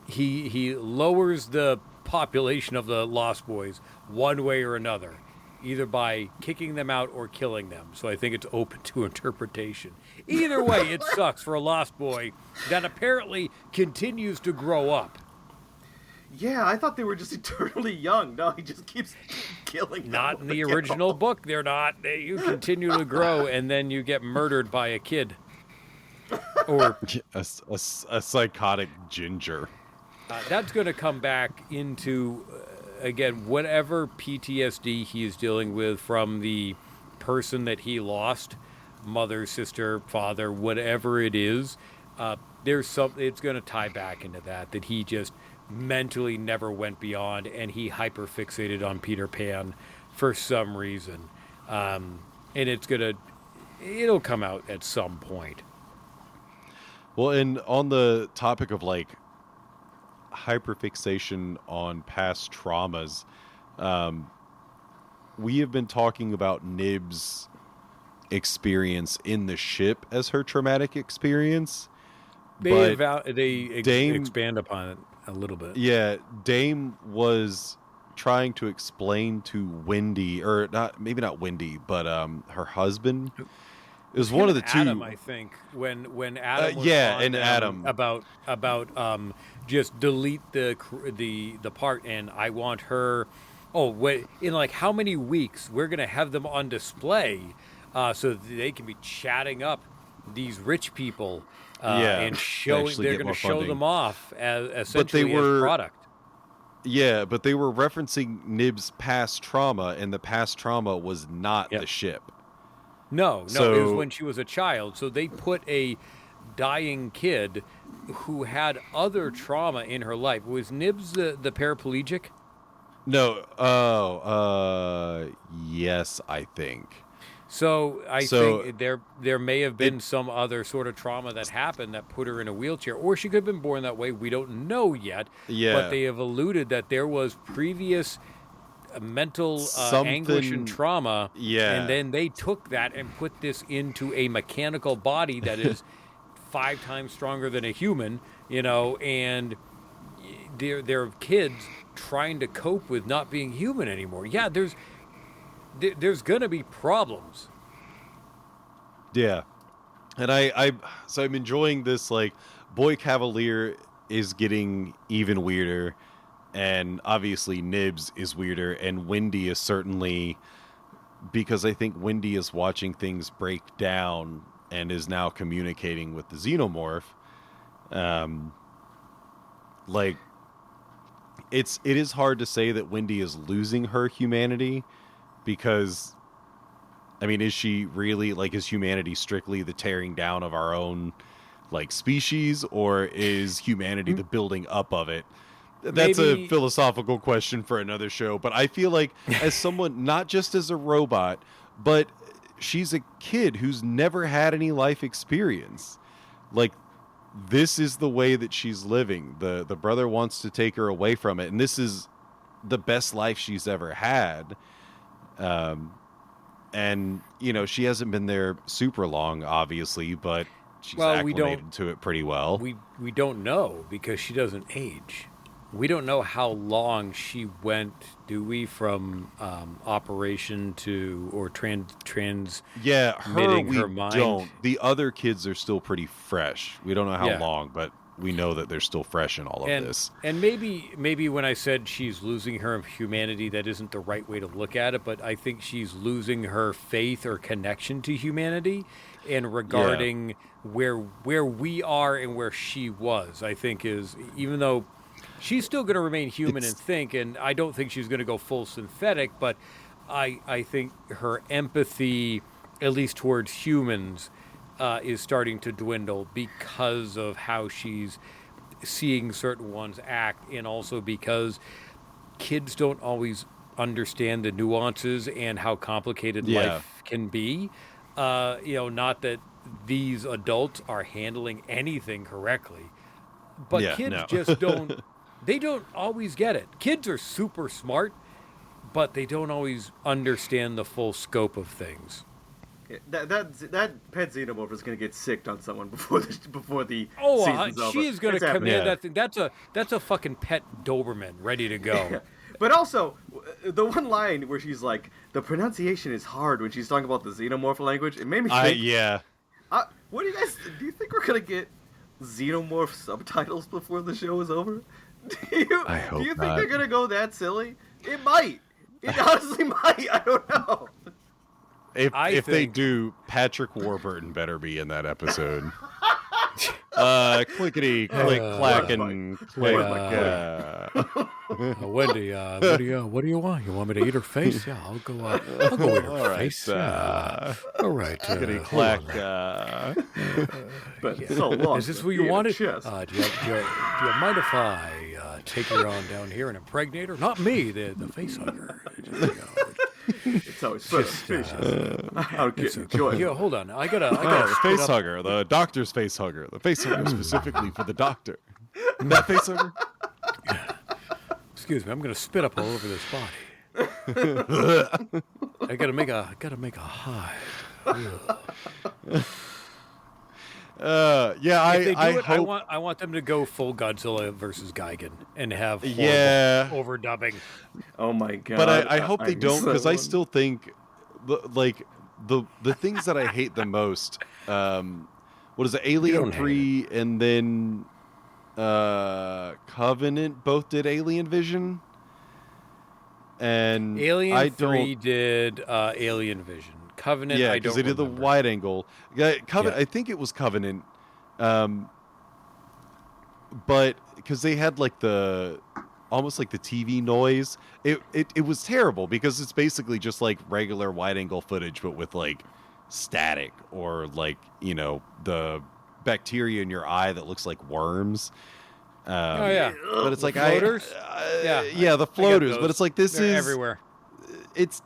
he lowers the population of the Lost Boys one way or another, either by kicking them out or killing them. So I think it's open to interpretation. Either way, it sucks for a Lost Boy that apparently continues to grow up. Yeah, I thought they were just eternally young. No, he just keeps killing them. Not in the original book, they're not. You continue to grow, and then you get murdered by a kid. Or a psychotic ginger. That's going to come back into, again, whatever PTSD he is dealing with from the person that he lost, mother, sister, father, whatever it is. It's going to tie back into that he just mentally never went beyond, and he hyperfixated on Peter Pan for some reason. And it'll come out at some point. Well, and on the topic of like hyperfixation on past traumas, we have been talking about Nib's experience in the ship as her traumatic experience. They expand upon it a little bit. Yeah, Dame was trying to explain to Wendy, or maybe not Wendy, but her husband. It was one of the two. Adam, I think, when Adam was and Adam about just delete the part, and I want her. Oh, wait! In like how many weeks we're gonna have them on display, so that they can be chatting up these rich people, and showing they're gonna show them off as essentially as product. Yeah, but they were referencing Nib's past trauma, and the past trauma was not the ship. No, it was when she was a child. So they put a dying kid who had other trauma in her life. Was Nibs the paraplegic? No. Yes, I think. So I think there may have been some other sort of trauma that happened that put her in a wheelchair, or she could have been born that way. We don't know yet. Yeah. But they have alluded that there was previous mental anguish and trauma, and then they took that and put this into a mechanical body that is 5 times stronger than a human, and they're kids trying to cope with not being human anymore. Yeah, there's going to be problems. Yeah, and I'm enjoying this. Like, Boy Cavalier is getting even weirder. And obviously Nibs is weirder, and Wendy is certainly, because I think Wendy is watching things break down and is now communicating with the xenomorph. It is hard to say that Wendy is losing her humanity, because, I mean, is she really, like, is humanity strictly the tearing down of our own, like, species, or is humanity the building up of it? That's a philosophical question for another show, but I feel like as someone, not just as a robot, but she's a kid who's never had any life experience. Like, this is the way that she's living. The brother wants to take her away from it, and this is the best life she's ever had. And, she hasn't been there super long, obviously, but she's acclimated to it pretty well. We don't know, because she doesn't age. We don't know how long she went, do we, from operation to, or transmitting her mind? Don't. The other kids are still pretty fresh. We don't know how long, but we know that they're still fresh in all of this. And maybe when I said she's losing her humanity, that isn't the right way to look at it, but I think she's losing her faith or connection to humanity, and regarding where we are and where she was, I think is, even though she's still going to remain human and think, and I don't think she's going to go full synthetic, but I think her empathy, at least towards humans, is starting to dwindle because of how she's seeing certain ones act, and also because kids don't always understand the nuances and how complicated life can be. Not that these adults are handling anything correctly, but kids just don't. They don't always get it. Kids are super smart, but they don't always understand the full scope of things. That pet xenomorph is gonna get sicked on someone before the season's over. She is gonna It's come happening. in. That thing. That's a fucking pet Doberman ready to go. Yeah. But also, the one line where she's like, the pronunciation is hard when she's talking about the xenomorph language. It made me think. What do you guys? Do you think we're gonna get xenomorph subtitles before the show is over? I hope do you think not. they're gonna go that silly? It might. It honestly might. I don't know. If they do, Patrick Warburton better be in that episode. Clickety click clack and click. Wendy, what do you want? You want me to eat her face? Yeah, I'll go eat her face. Yeah. All right. Clickety clack. But so long. Is this what you wanted? Do you mind if I take her on down here and impregnate her? Not me, the face hugger. It's always suspicious. I'll get joy. Yeah, hold on. I gotta the face hugger, the doctor's face hugger, the face hugger specifically for the doctor. That face hugger. Excuse me, I'm gonna spit up all over this body. I gotta make a hive. I want them to go full Godzilla versus Gigan and have overdubbing. Oh my god! But I hope they don't, because I still think the things that I hate the most. What is it? Alien 3 and then Covenant both did Alien Vision, and Alien 3 did Alien Vision. Covenant, yeah, because they did the wide angle. Covenant, I think it was Covenant, but because they had like almost like the TV noise. It was terrible because it's basically just like regular wide angle footage, but with like static or like the bacteria in your eye that looks like worms. But it's like floaters. The floaters. But it's like They're is everywhere.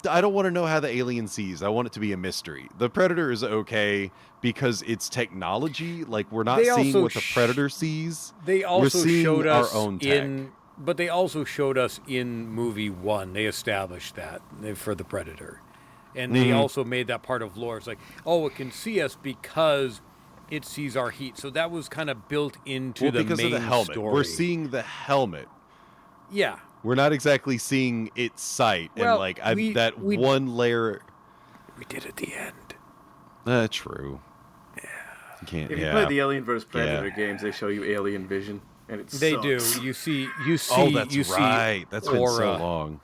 I don't want to know how the alien sees. I want it to be a mystery. The Predator is okay because it's technology. Like we're not seeing what the Predator sees. They also showed us our own tech. But they also showed us in movie 1. They established that for the Predator, and they also made that part of lore. It's like, it can see us because it sees our heat. So that was kind of built into the because main of the helmet. story. We're seeing the helmet. Yeah. We're not exactly seeing its sight, well, and one layer. We did at the end. True. Yeah. You can't. If you play the Alien vs Predator games, they show you Alien Vision, and it They sucks. do. You see. Oh, that's right. That's been aura. so long.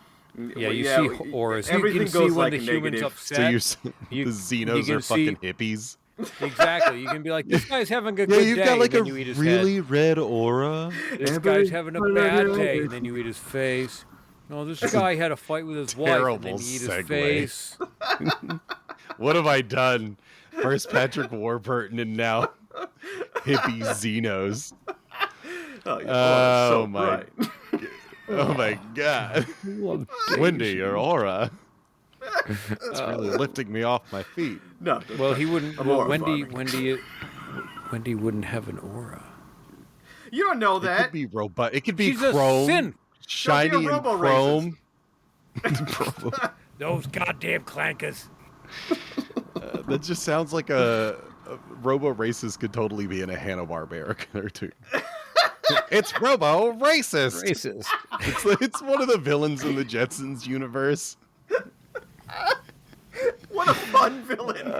Yeah, you see auras. Everything you can goes see when like the human's negative. upset. So the Xenos are fucking hippies. Exactly. You can be like, this guy's having a good Yeah, day. you've got like and a then you eat his really head. red aura. This guy's having a bad day, and then you eat his face. No, this guy had a fight with his wife, and then you eat his face. What have I done? First Patrick Warburton, and now hippie Xenos. Oh my god. Wendy, your aura. It's really lifting me off my feet. No. Well, he wouldn't. Wendy wouldn't have an aura. You don't know that. It could be robot. It could be She's chrome, a synth. shiny and chrome. Those goddamn clankers. That just sounds like a Robo Racist could totally be in a Hanna-Barbera cartoon. It's Robo Racist. It's one of the villains in the Jetsons universe. What a fun villain!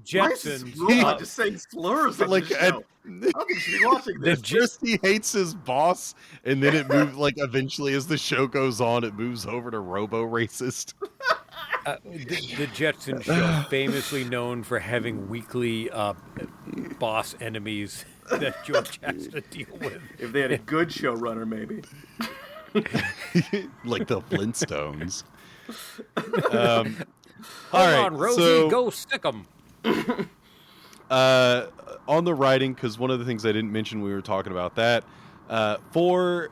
Jetsons. Just saying slurs on Like the show. How can she be watching this? First he hates his boss, and then it moves eventually as the show goes on, it moves over to Robo Racist. The Jetson show, famously known for having weekly boss enemies that George has to deal with. If they had a good showrunner, maybe. Like the Flintstones. Hold on, Rosie, go stick 'em. On the writing, because one of the things I didn't mention, we were talking about that. For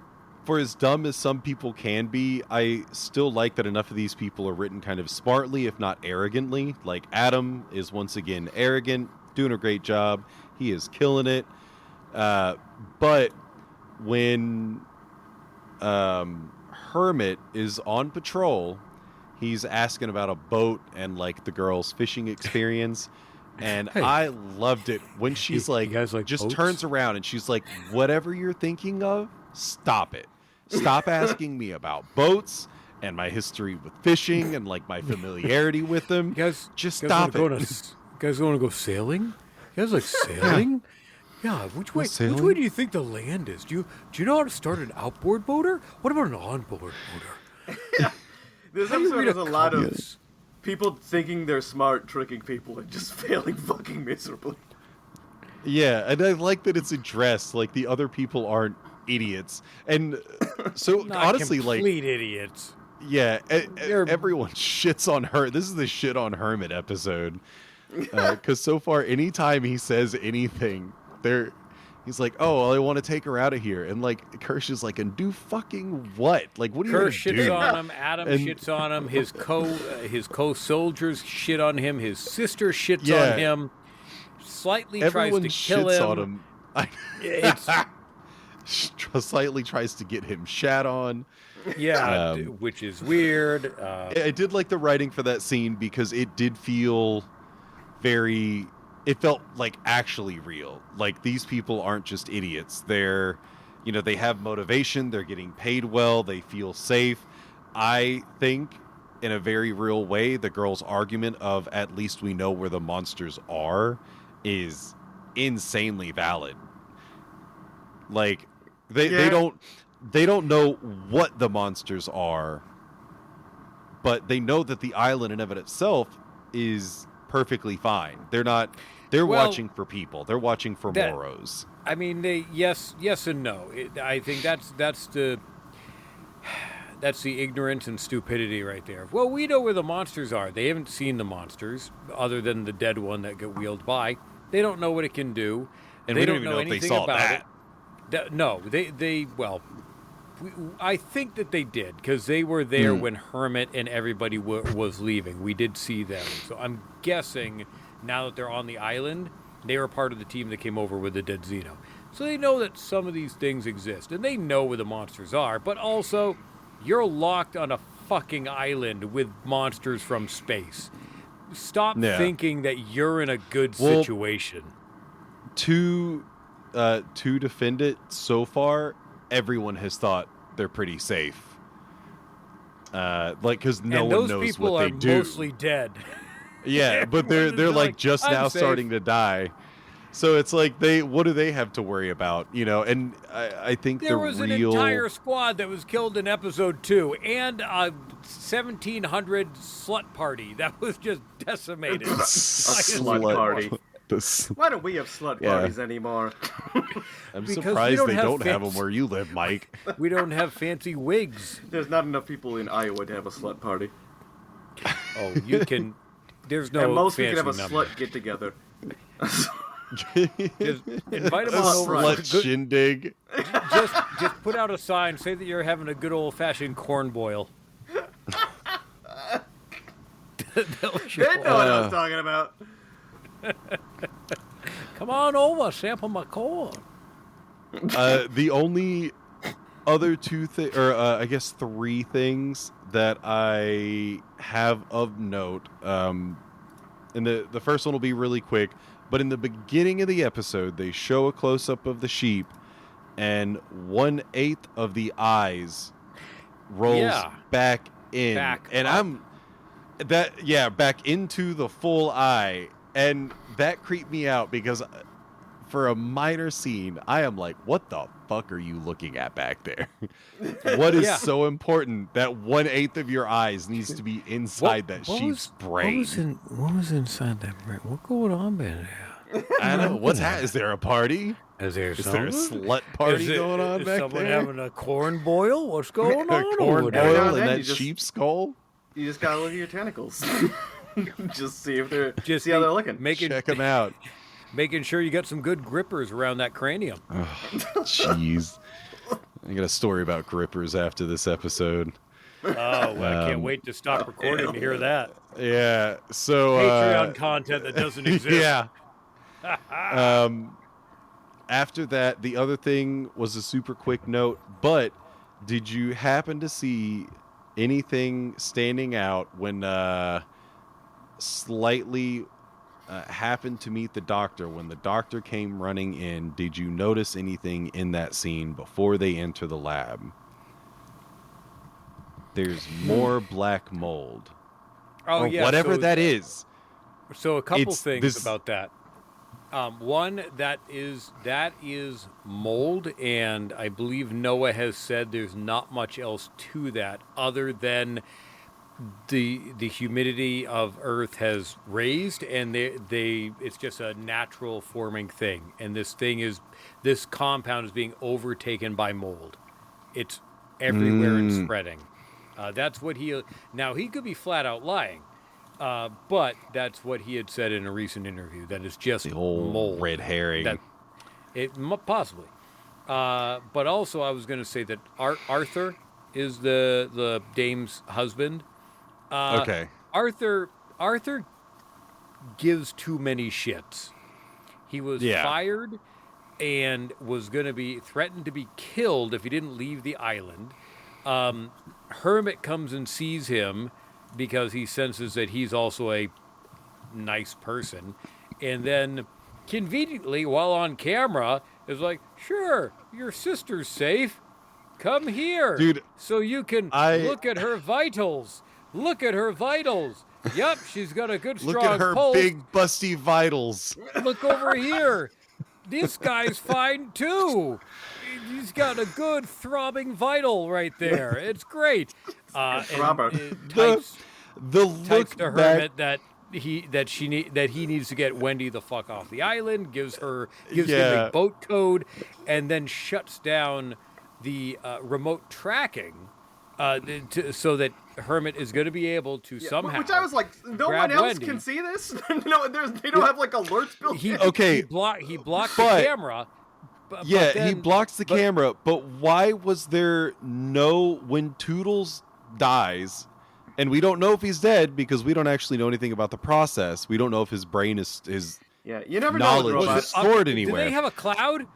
as dumb as some people can be, I still like that enough of these people are written kind of smartly, if not arrogantly. Like Adam is once again arrogant, doing a great job. He is killing it. But when Hermit is on patrol, he's asking about a boat and like the girl's fishing experience. And Hey. I loved it when she's You like, guys like just boats? turns around and she's like, whatever you're thinking of, stop it. Stop asking me about boats and my history with fishing and like my familiarity with them. Just stop it. You guys want to go sailing? You guys like sailing? Yeah. Which way do you think the land is? Do you know how to start an outboard motor? What about an onboard motor? This episode has a lot of people thinking they're smart, tricking people, and just failing fucking miserably. Yeah, and I like that it's addressed. Like the other people aren't idiots, and so Not honestly, like complete idiots. yeah, everyone shits on her. This is the shit on Hermit episode because so far, anytime he says anything, he's like, "Oh, well, I want to take her out of here," and like Kirsch is like, "And do fucking what? Like, what do you Kirsch do?" shits on him. Adam shits on him. His co-soldiers shit on him. His sister shits on him. Slightly Everyone tries to kill shits him. on him. Slightly tries to get him shat on. Yeah, which is weird. I did like the writing for that scene because it did feel it felt like actually real. Like these people aren't just idiots. They're, they have motivation. They're getting paid well. They feel safe. I think in a very real way, the girl's argument of at least we know where the monsters are is insanely valid. Like they don't know what the monsters are, but they know that the island in of it itself is perfectly fine. They're watching for people. They're watching for Moros. I mean, yes and no. I think that's the ignorance and stupidity right there. Well, we know where the monsters are. They haven't seen the monsters other than the dead one that got wheeled by. They don't know what it can do. And they we don't even know if they anything saw about that. it. No, I think that they did because they were there when Hermit and everybody was leaving. We did see them. So I'm guessing now that they're on the island, they were part of the team that came over with the dead Xeno. So they know that some of these things exist, and they know where the monsters are, but also you're locked on a fucking island with monsters from space. Stop thinking that you're in a good situation. To defend it, so far, everyone has thought they're pretty safe. Because no one knows what they do. Those people are mostly dead. Yeah, but they're like just now starting to die. So it's like what do they have to worry about? And I think there was an entire squad that was killed in episode 2 and a 1700 slut party that was just decimated. A slut party. Why don't we have slut parties anymore? I'm surprised they don't have them where you live, Mike. We don't have fancy wigs. There's not enough people in Iowa to have a slut party. Oh, you can. There's no. And most we can have a number. slut get together. Just invite them on over. Slut shindig. Just put out a sign. Say that you're having a good old fashioned corn boil. They know what I was talking about. Come on over, sample my corn. The only other I guess 3 things that I have of note, and the first one will be really quick, but in the beginning of the episode, they show a close-up of the sheep, and 1/8 of the eyes rolls back in. Back into the full eye. And that creeped me out because for a minor scene, I am like, what the fuck are you looking at back there? What is so important that 1/8 of your eyes needs to be inside that sheep's brain? What was inside that brain? What's going on back there? I don't know. Is there a party? Is there a slut party going on back there? Is someone having a corn boil? What's going on? A corn boil in that sheep sheep's skull? You just gotta look at your tentacles. Just see if see how they're looking. Check them out. Making sure you got some good grippers around that cranium. Jeez. I got a story about grippers after this episode. Oh, well, I can't wait to stop recording to hear that. Yeah. So Patreon content that doesn't exist. Yeah. After that, the other thing was a super quick note, but did you happen to see anything standing out when slightly happened to meet the doctor? When the doctor came running in, did you notice anything in that scene before they enter the lab? There's more black mold. Oh, yeah. Whatever that is. So a couple things about that. One, that is mold, and I believe Noah has said there's not much else to that other than the humidity of Earth has raised, and it's just a natural forming thing. And this compound is being overtaken by mold. It's everywhere and spreading. That's what he could be flat out lying. But that's what he had said in a recent interview. That it's just the whole mold. Red herring. Possibly. But also, I was going to say that Arthur is the dame's husband. Okay. Arthur gives too many shits. He was fired and was going to be threatened to be killed if he didn't leave the island. Hermit comes and sees him because he senses that he's also a nice person. And then, conveniently, while on camera, is like, sure, your sister's safe. Come here. Dude, so you can look at her vitals. Look at her vitals. Yep, she's got a good, strong pulse. Look at her big, busty vitals. Look over here. This guy's fine, too. He's got a good throbbing vital right there. It's great. Types to Hermit that he needs to get Wendy the fuck off the island. Gives him a boat code, and then shuts down the remote tracking, so that Hermit is going to be able to somehow. Which I was like, no one else Wendy. Can see this. No, they don't have like alerts built in. He blocked the camera. He blocks the camera, but why was there when Toodles dies, and we don't know if he's dead because we don't actually know anything about the process. We don't know if his brain is you never knowledge know is stored anywhere. Do they have a cloud?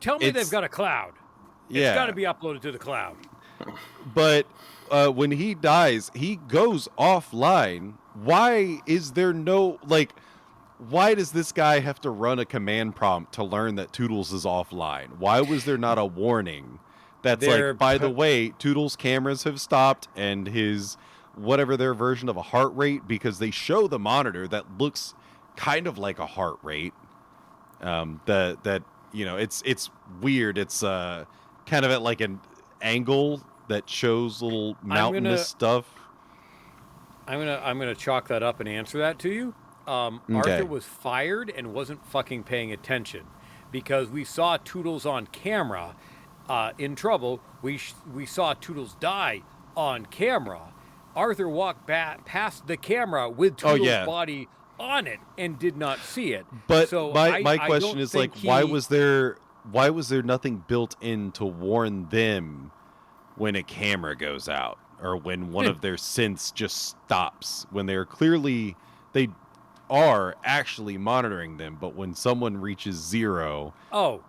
Tell me they've got a cloud. It's got to be uploaded to the cloud. But when he dies, he goes offline. Why is there why does this guy have to run a command prompt to learn that Toodles is offline? Why was there not a warning that's by the way, Toodles' cameras have stopped and his whatever their version of a heart rate, because they show the monitor that looks kind of like a heart rate. It's weird. It's kind of at like an angle that shows little mountainous stuff. I'm gonna chalk that up and answer that to you. Arthur was fired and wasn't fucking paying attention because we saw Toodles on camera in trouble. We saw Toodles die on camera. Arthur walked back past the camera with Toodles' body on it and did not see it. But so my question is why was there nothing built in to warn them when a camera goes out or when one of their synths just stops when they are actually monitoring them, but when someone reaches zero, no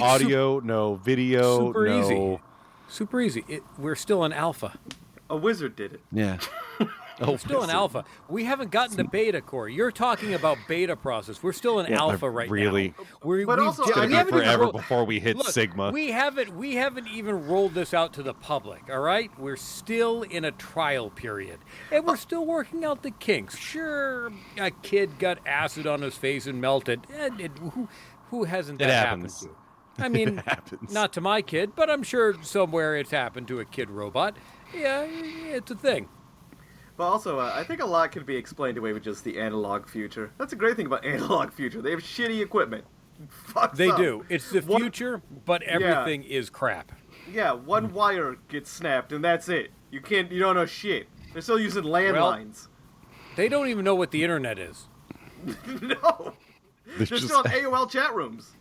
audio, no video, super easy. We're still in alpha. A wizard did it. Yeah. We're still in alpha. We haven't gotten to beta, Corey. You're talking about beta process. We're still in alpha right now. But also, it's going to be forever before we hit Sigma. We haven't even rolled this out to the public, all right? We're still in a trial period. And we're still working out the kinks. Sure, a kid got acid on his face and melted. Who hasn't that happened to? I mean, not to my kid, but I'm sure somewhere it's happened to a kid robot. Yeah, it's a thing. But also, I think a lot can be explained away with just the analog future. That's a great thing about analog future. They have shitty equipment. They do. It's the future, but everything is crap. Yeah, one wire gets snapped and that's it. You don't know shit. They're still using landlines. They don't even know what the internet is. No. They're still in AOL chat rooms.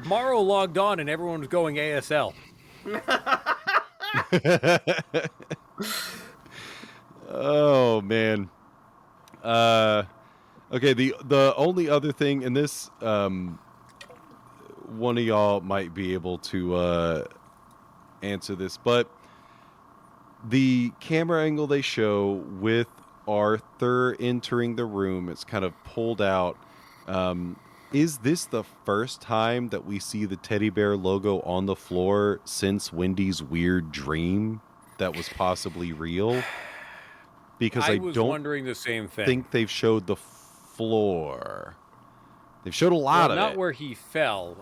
Morrow logged on and everyone was going ASL. Oh man. Okay, the only other thing in this, one of y'all might be able to answer this, but the camera angle they show with Arthur entering the room, it's kind of pulled out. Is this the first time that we see the teddy bear logo on the floor since Wendy's weird dream that was possibly real? Because I was don't wondering the same thing. think they've showed the floor. They've showed a lot of it. Not where he fell,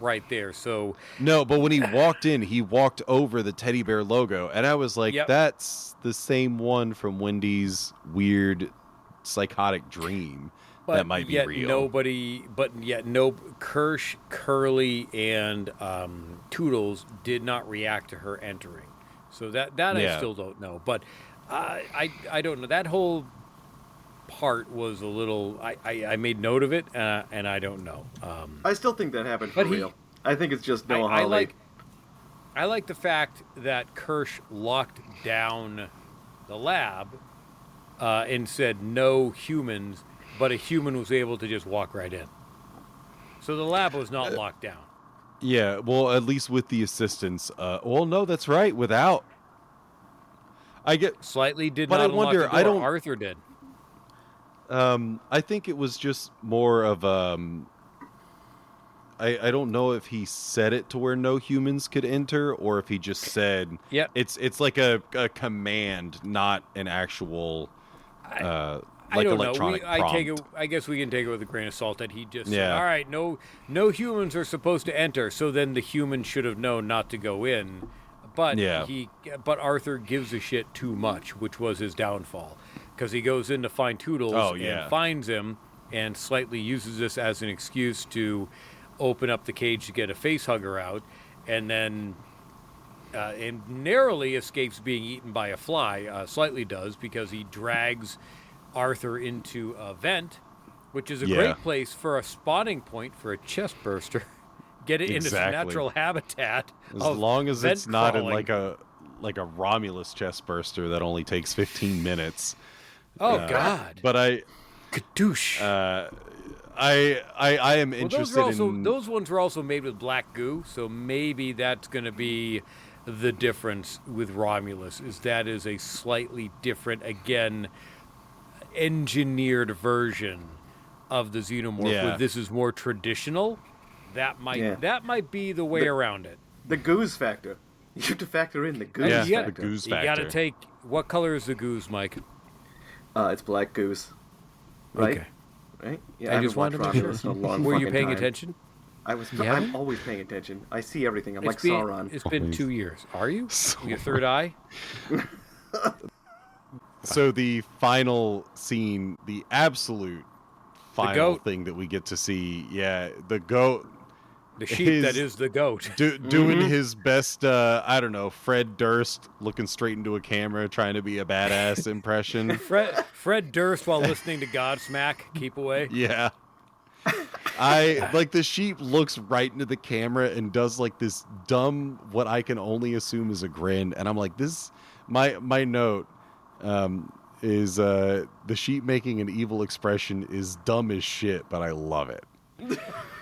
right there. So no, but when he walked in, he walked over the teddy bear logo, and I was like, Yep. that's the same one from Wendy's weird psychotic dream. That might be real. Kirsch, Curly, and Toodles did not react to her entering. So that I still don't know. But I don't know. That whole part was a little. I made note of it, and I don't know. I still think that happened for real. I think it's just Noah Hawley. I like the fact that Kirsch locked down the lab and said no humans, but a human was able to just walk right in. So the lab was not locked down. Yeah, well, at least with the assistance. Well, no, that's right. Without, I get slightly did but not. I wonder. Unlock the door. Arthur did. I think it was just more of I don't know if he said it to where no humans could enter, or if he just said, "Yeah." It's like a command, not an actual I don't electronic know. prompt. I guess we can take it with a grain of salt that he just said, all right, no humans are supposed to enter. So then the human should have known not to go in. But but Arthur gives a shit too much, which was his downfall, because he goes in to find Toodles and finds him, and slightly uses this as an excuse to open up the cage to get a face hugger out, and then and narrowly escapes being eaten by a fly. Slightly does, because he drags Arthur into a vent, which is a great place for a spawning point for a chest burster. Get it in its natural habitat. As long as it's not in like a Romulus chest burster that only takes 15 minutes. Oh God! But Kadoosh. I am interested in those ones were also made with black goo, so maybe that's going to be the difference with Romulus. That is a slightly different, again, engineered version of the xenomorph. Where this is more traditional. That might be the way around it. The goose factor. You have to factor in the goose factor. The goose factor. You got to take. What color is the goose, Mike? It's black goose. Right? Okay. Right? Yeah, I just wanted to make sure. Were you paying attention? I'm always paying attention. I see everything. I'm like Sauron. It's been 2 years. Are you? Your third eye? So the final scene, the absolute final thing that we get to see, the goat. The sheep that is the goat. Doing his best, I don't know, Fred Durst looking straight into a camera, trying to be a badass impression. Fred Durst while listening to Godsmack, Keep Away. Yeah. I like the sheep looks right into the camera and does like this dumb, what I can only assume is a grin. And I'm like, my note is the sheep making an evil expression is dumb as shit, but I love it.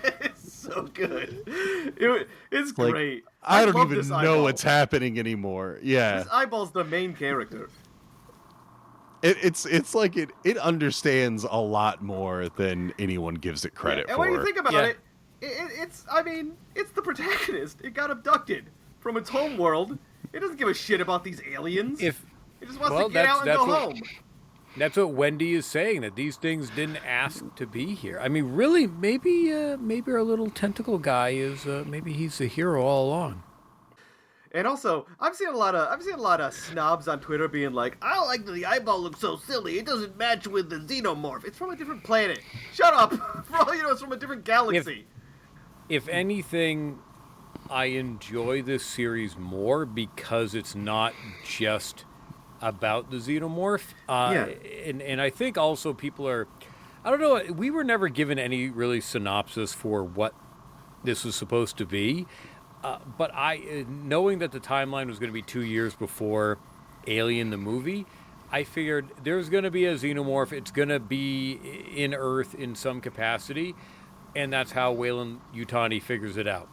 It's so good. It's like, great. I don't even know what's happening anymore. Yeah. This eyeball's the main character. It's like it understands a lot more than anyone gives it credit for. And when you think about it, it's the protagonist. It got abducted from its home world. It doesn't give a shit about these aliens. It just wants to get out and go home. That's what Wendy is saying, that these things didn't ask to be here. I mean, really, maybe our little tentacle guy is maybe he's the hero all along. And also, I've seen a lot of snobs on Twitter being like, I don't like that the eyeball looks so silly. It doesn't match with the xenomorph. It's from a different planet. Shut up. For all you know, it's from a different galaxy. If anything, I enjoy this series more because it's not just about the xenomorph. And I think also people are, I don't know, we were never given any really synopsis for what this was supposed to be. But knowing that the timeline was going to be 2 years before Alien the movie, I figured there's going to be a xenomorph. It's going to be in Earth in some capacity, and that's how Weyland Yutani figures it out.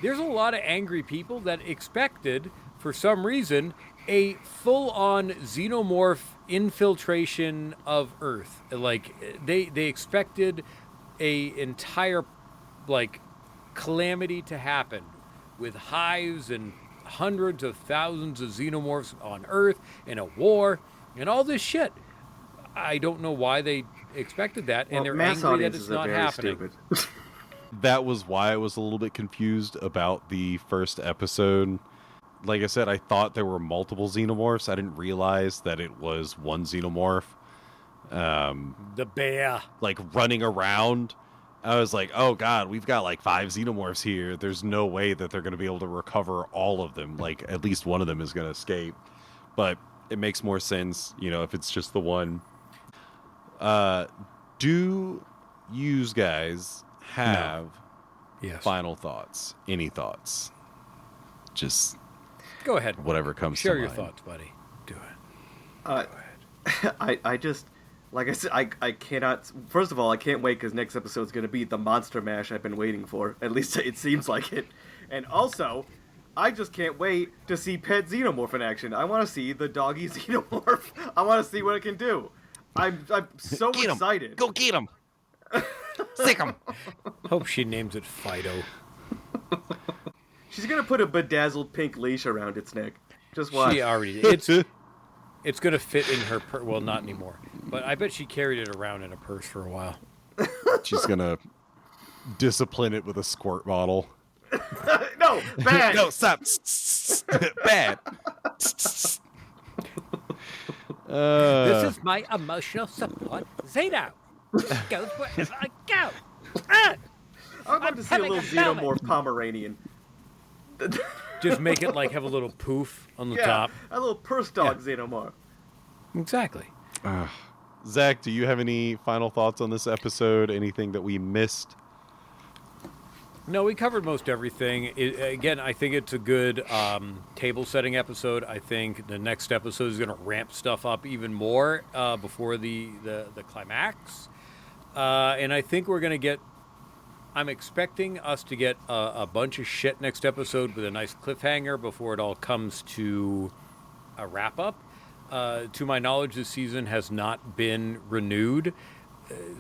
there's a lot of angry people that expected, for some reason, a full-on xenomorph infiltration of Earth. Like they expected a entire like calamity to happen with hives and hundreds of thousands of xenomorphs on Earth and a war and all this shit. I don't know why they expected that, and they're angry that it's not happening. That was why I was a little bit confused about the first episode. Like I said, I thought there were multiple xenomorphs. I didn't realize that it was one xenomorph. The bear. Like running around. I was like, oh god, we've got like 5 xenomorphs here. There's no way that they're going to be able to recover all of them. Like, at least one of them is going to escape. But it makes more sense, if it's just the one. Do you guys have final thoughts? Any thoughts? Just go ahead. Whatever comes Share to your mind. thoughts, buddy. Do it. Go ahead. I just, like I said, I cannot. First of all, I can't wait because next episode is going to be the monster mash I've been waiting for. At least it seems like it. And also, I just can't wait to see Pet Xenomorph in action. I want to see the doggy Xenomorph. I want to see what it can do. I'm so excited. Go get him. Sick him. Hope she names it Fido. She's gonna put a bedazzled pink leash around its neck. Just watch. She already. It's gonna fit in her purse. Well, not anymore. But I bet she carried it around in a purse for a while. She's gonna discipline it with a squirt bottle. No, bad. No, stop. Bad. This is my emotional support. Zeno. Go wherever I go. I'm about to see a little Xenomorph Pomeranian. Just make it like have a little poof on the top. A little purse dog Xenomorph. Exactly. Zach, do you have any final thoughts on this episode? Anything that we missed? No, we covered most everything. Again, I think it's a good table-setting episode. I think the next episode is going to ramp stuff up even more before the climax. And I think we're going to get... I'm expecting us to get a bunch of shit next episode with a nice cliffhanger before it all comes to a wrap-up. To my knowledge, this season has not been renewed.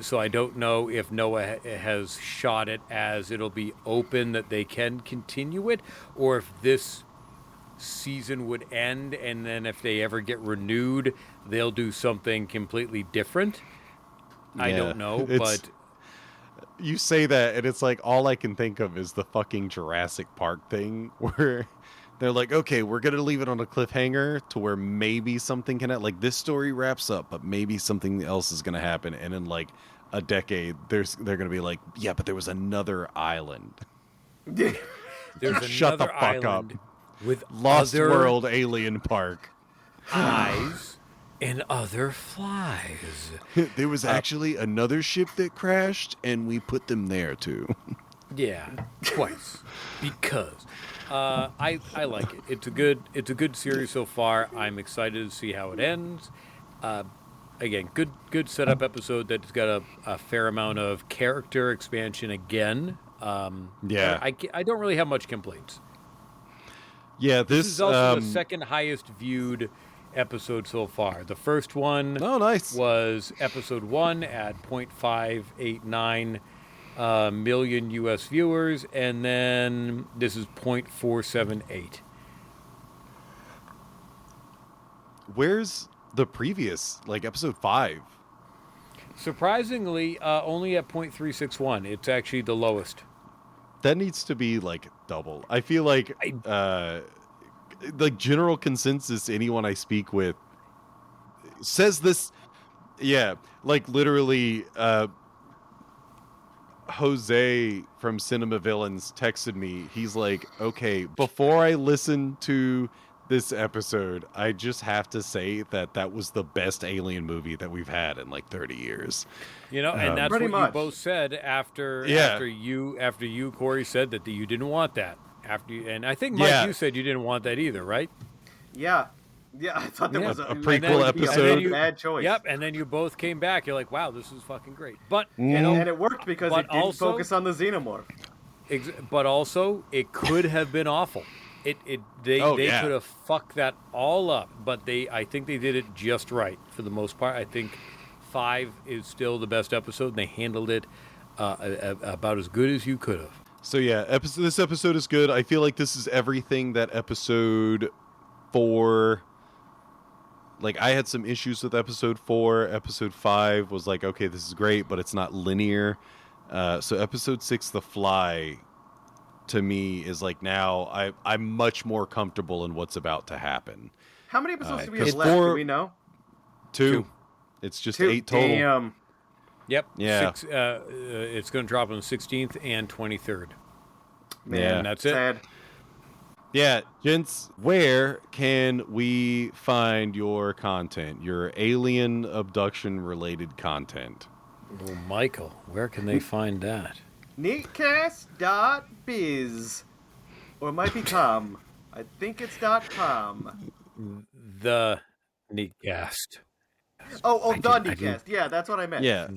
So I don't know if Noah has shot it as it'll be open that they can continue it, or if this season would end and then if they ever get renewed, they'll do something completely different. Yeah, I don't know, but... You say that, and it's like all I can think of is the fucking Jurassic Park thing where... They're like, okay, we're going to leave it on a cliffhanger to where maybe something can... Like, this story wraps up, but maybe something else is going to happen. And in, like, a decade, they're going to be like, yeah, but there was another island. There's Shut the another fuck up. With Lost other World Alien Park. Eyes and other flies. There was actually another ship that crashed, and we put them there, too. Yeah, twice. Because... I like it. It's a good series so far. I'm excited to see how it ends. Again, good setup episode that's got a fair amount of character expansion again. Yeah. I don't really have much complaints. Yeah, this is also the second highest viewed episode so far. The first one was episode 1 at 0.589 million U.S. viewers, and then this is 0.478. Where's the previous, like episode 5? Surprisingly, only at 0.361. It's actually the lowest. That needs to be like double. I feel like general consensus, anyone I speak with says this. Yeah, like literally. Jose from Cinema Villains texted me. He's like, okay, before I listen to this episode, I just have to say that was the best Alien movie that we've had in like 30 years. And that's what you both said after you, Corey, said that you didn't want that. And I think, Mike, you said you didn't want that either, right? Yeah. Yeah, I thought that was a prequel episode. Bad choice. Yep, and then you both came back. You're like, wow, this is fucking great. But and it worked because it didn't focus on the Xenomorph. But also, it could have been awful. They could have fucked that all up, but I think they did it just right for the most part. I think 5 is still the best episode, and they handled it about as good as you could have. So yeah, this episode is good. I feel like this is everything that episode 4. Like, I had some issues with episode 4. Episode 5 was like, okay, this is great, but it's not linear. So episode 6, The Fly, to me is like, now I'm much more comfortable in what's about to happen. How many episodes do we have left? Do we know? 2. It's just 8 total. Damn. Yep. Yeah. It's going to drop on the 16th and 23rd. Man, yeah. And that's it. Sad. Yeah, gents, where can we find your content, your alien abduction related content? Oh, Michael, where can they find that? Neatcast.biz. Or it might be com. I think it's .com. The Neatcast. Oh, the Neatcast. Yeah, that's what I meant. Yeah.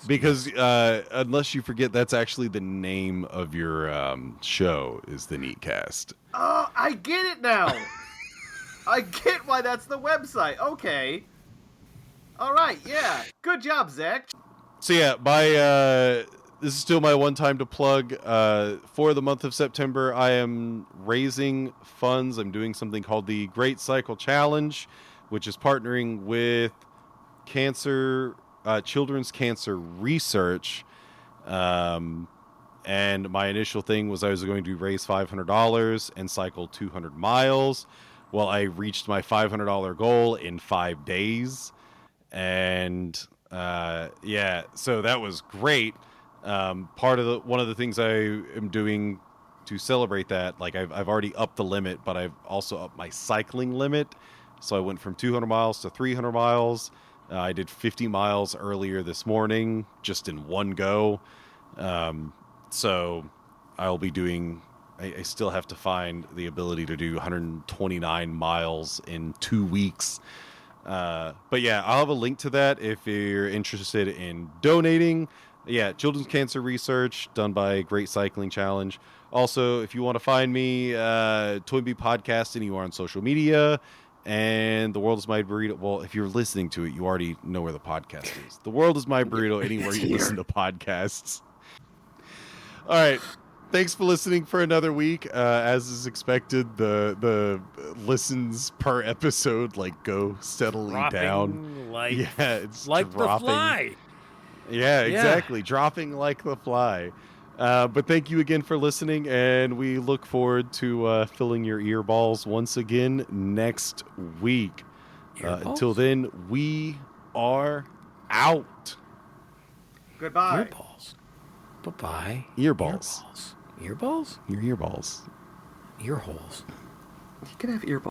Because unless you forget, that's actually the name of your show, is the Neatcast. Oh, I get it now. I get why that's the website. Okay. All right, yeah. Good job, Zack. So yeah, this is still my one time to plug. For the month of September, I am raising funds. I'm doing something called the Great Cycle Challenge, which is partnering with children's cancer research. And my initial thing was I was going to raise $500 and cycle 200 miles. Well, I reached my $500 goal in 5 days. And so that was great. One of the things I am doing to celebrate that, like I've already upped the limit, but I've also upped my cycling limit. So I went from 200 miles to 300 miles. I did 50 miles earlier this morning, just in one go. So I'll be doing, I still have to find the ability to do 129 miles in 2 weeks. But yeah, I'll have a link to that if you're interested in donating. Yeah, children's cancer research done by Great Cycling Challenge. Also, if you want to find me, Toynbee Podcast anywhere on social media, and The World is My Burrito. Well, if you're listening to it, you already know where the podcast is. The World is My Burrito anywhere you listen to podcasts. All right. Thanks for listening for another week. As is expected, the listens per episode go steadily down. It's like dropping. The Fly. Yeah, exactly. Dropping like the fly. But thank you again for listening, and we look forward to filling your earballs once again next week. Until then, we are out. Goodbye. Earballs. Bye-bye. Earballs. Earballs? Your earballs. Earholes. You can have earballs.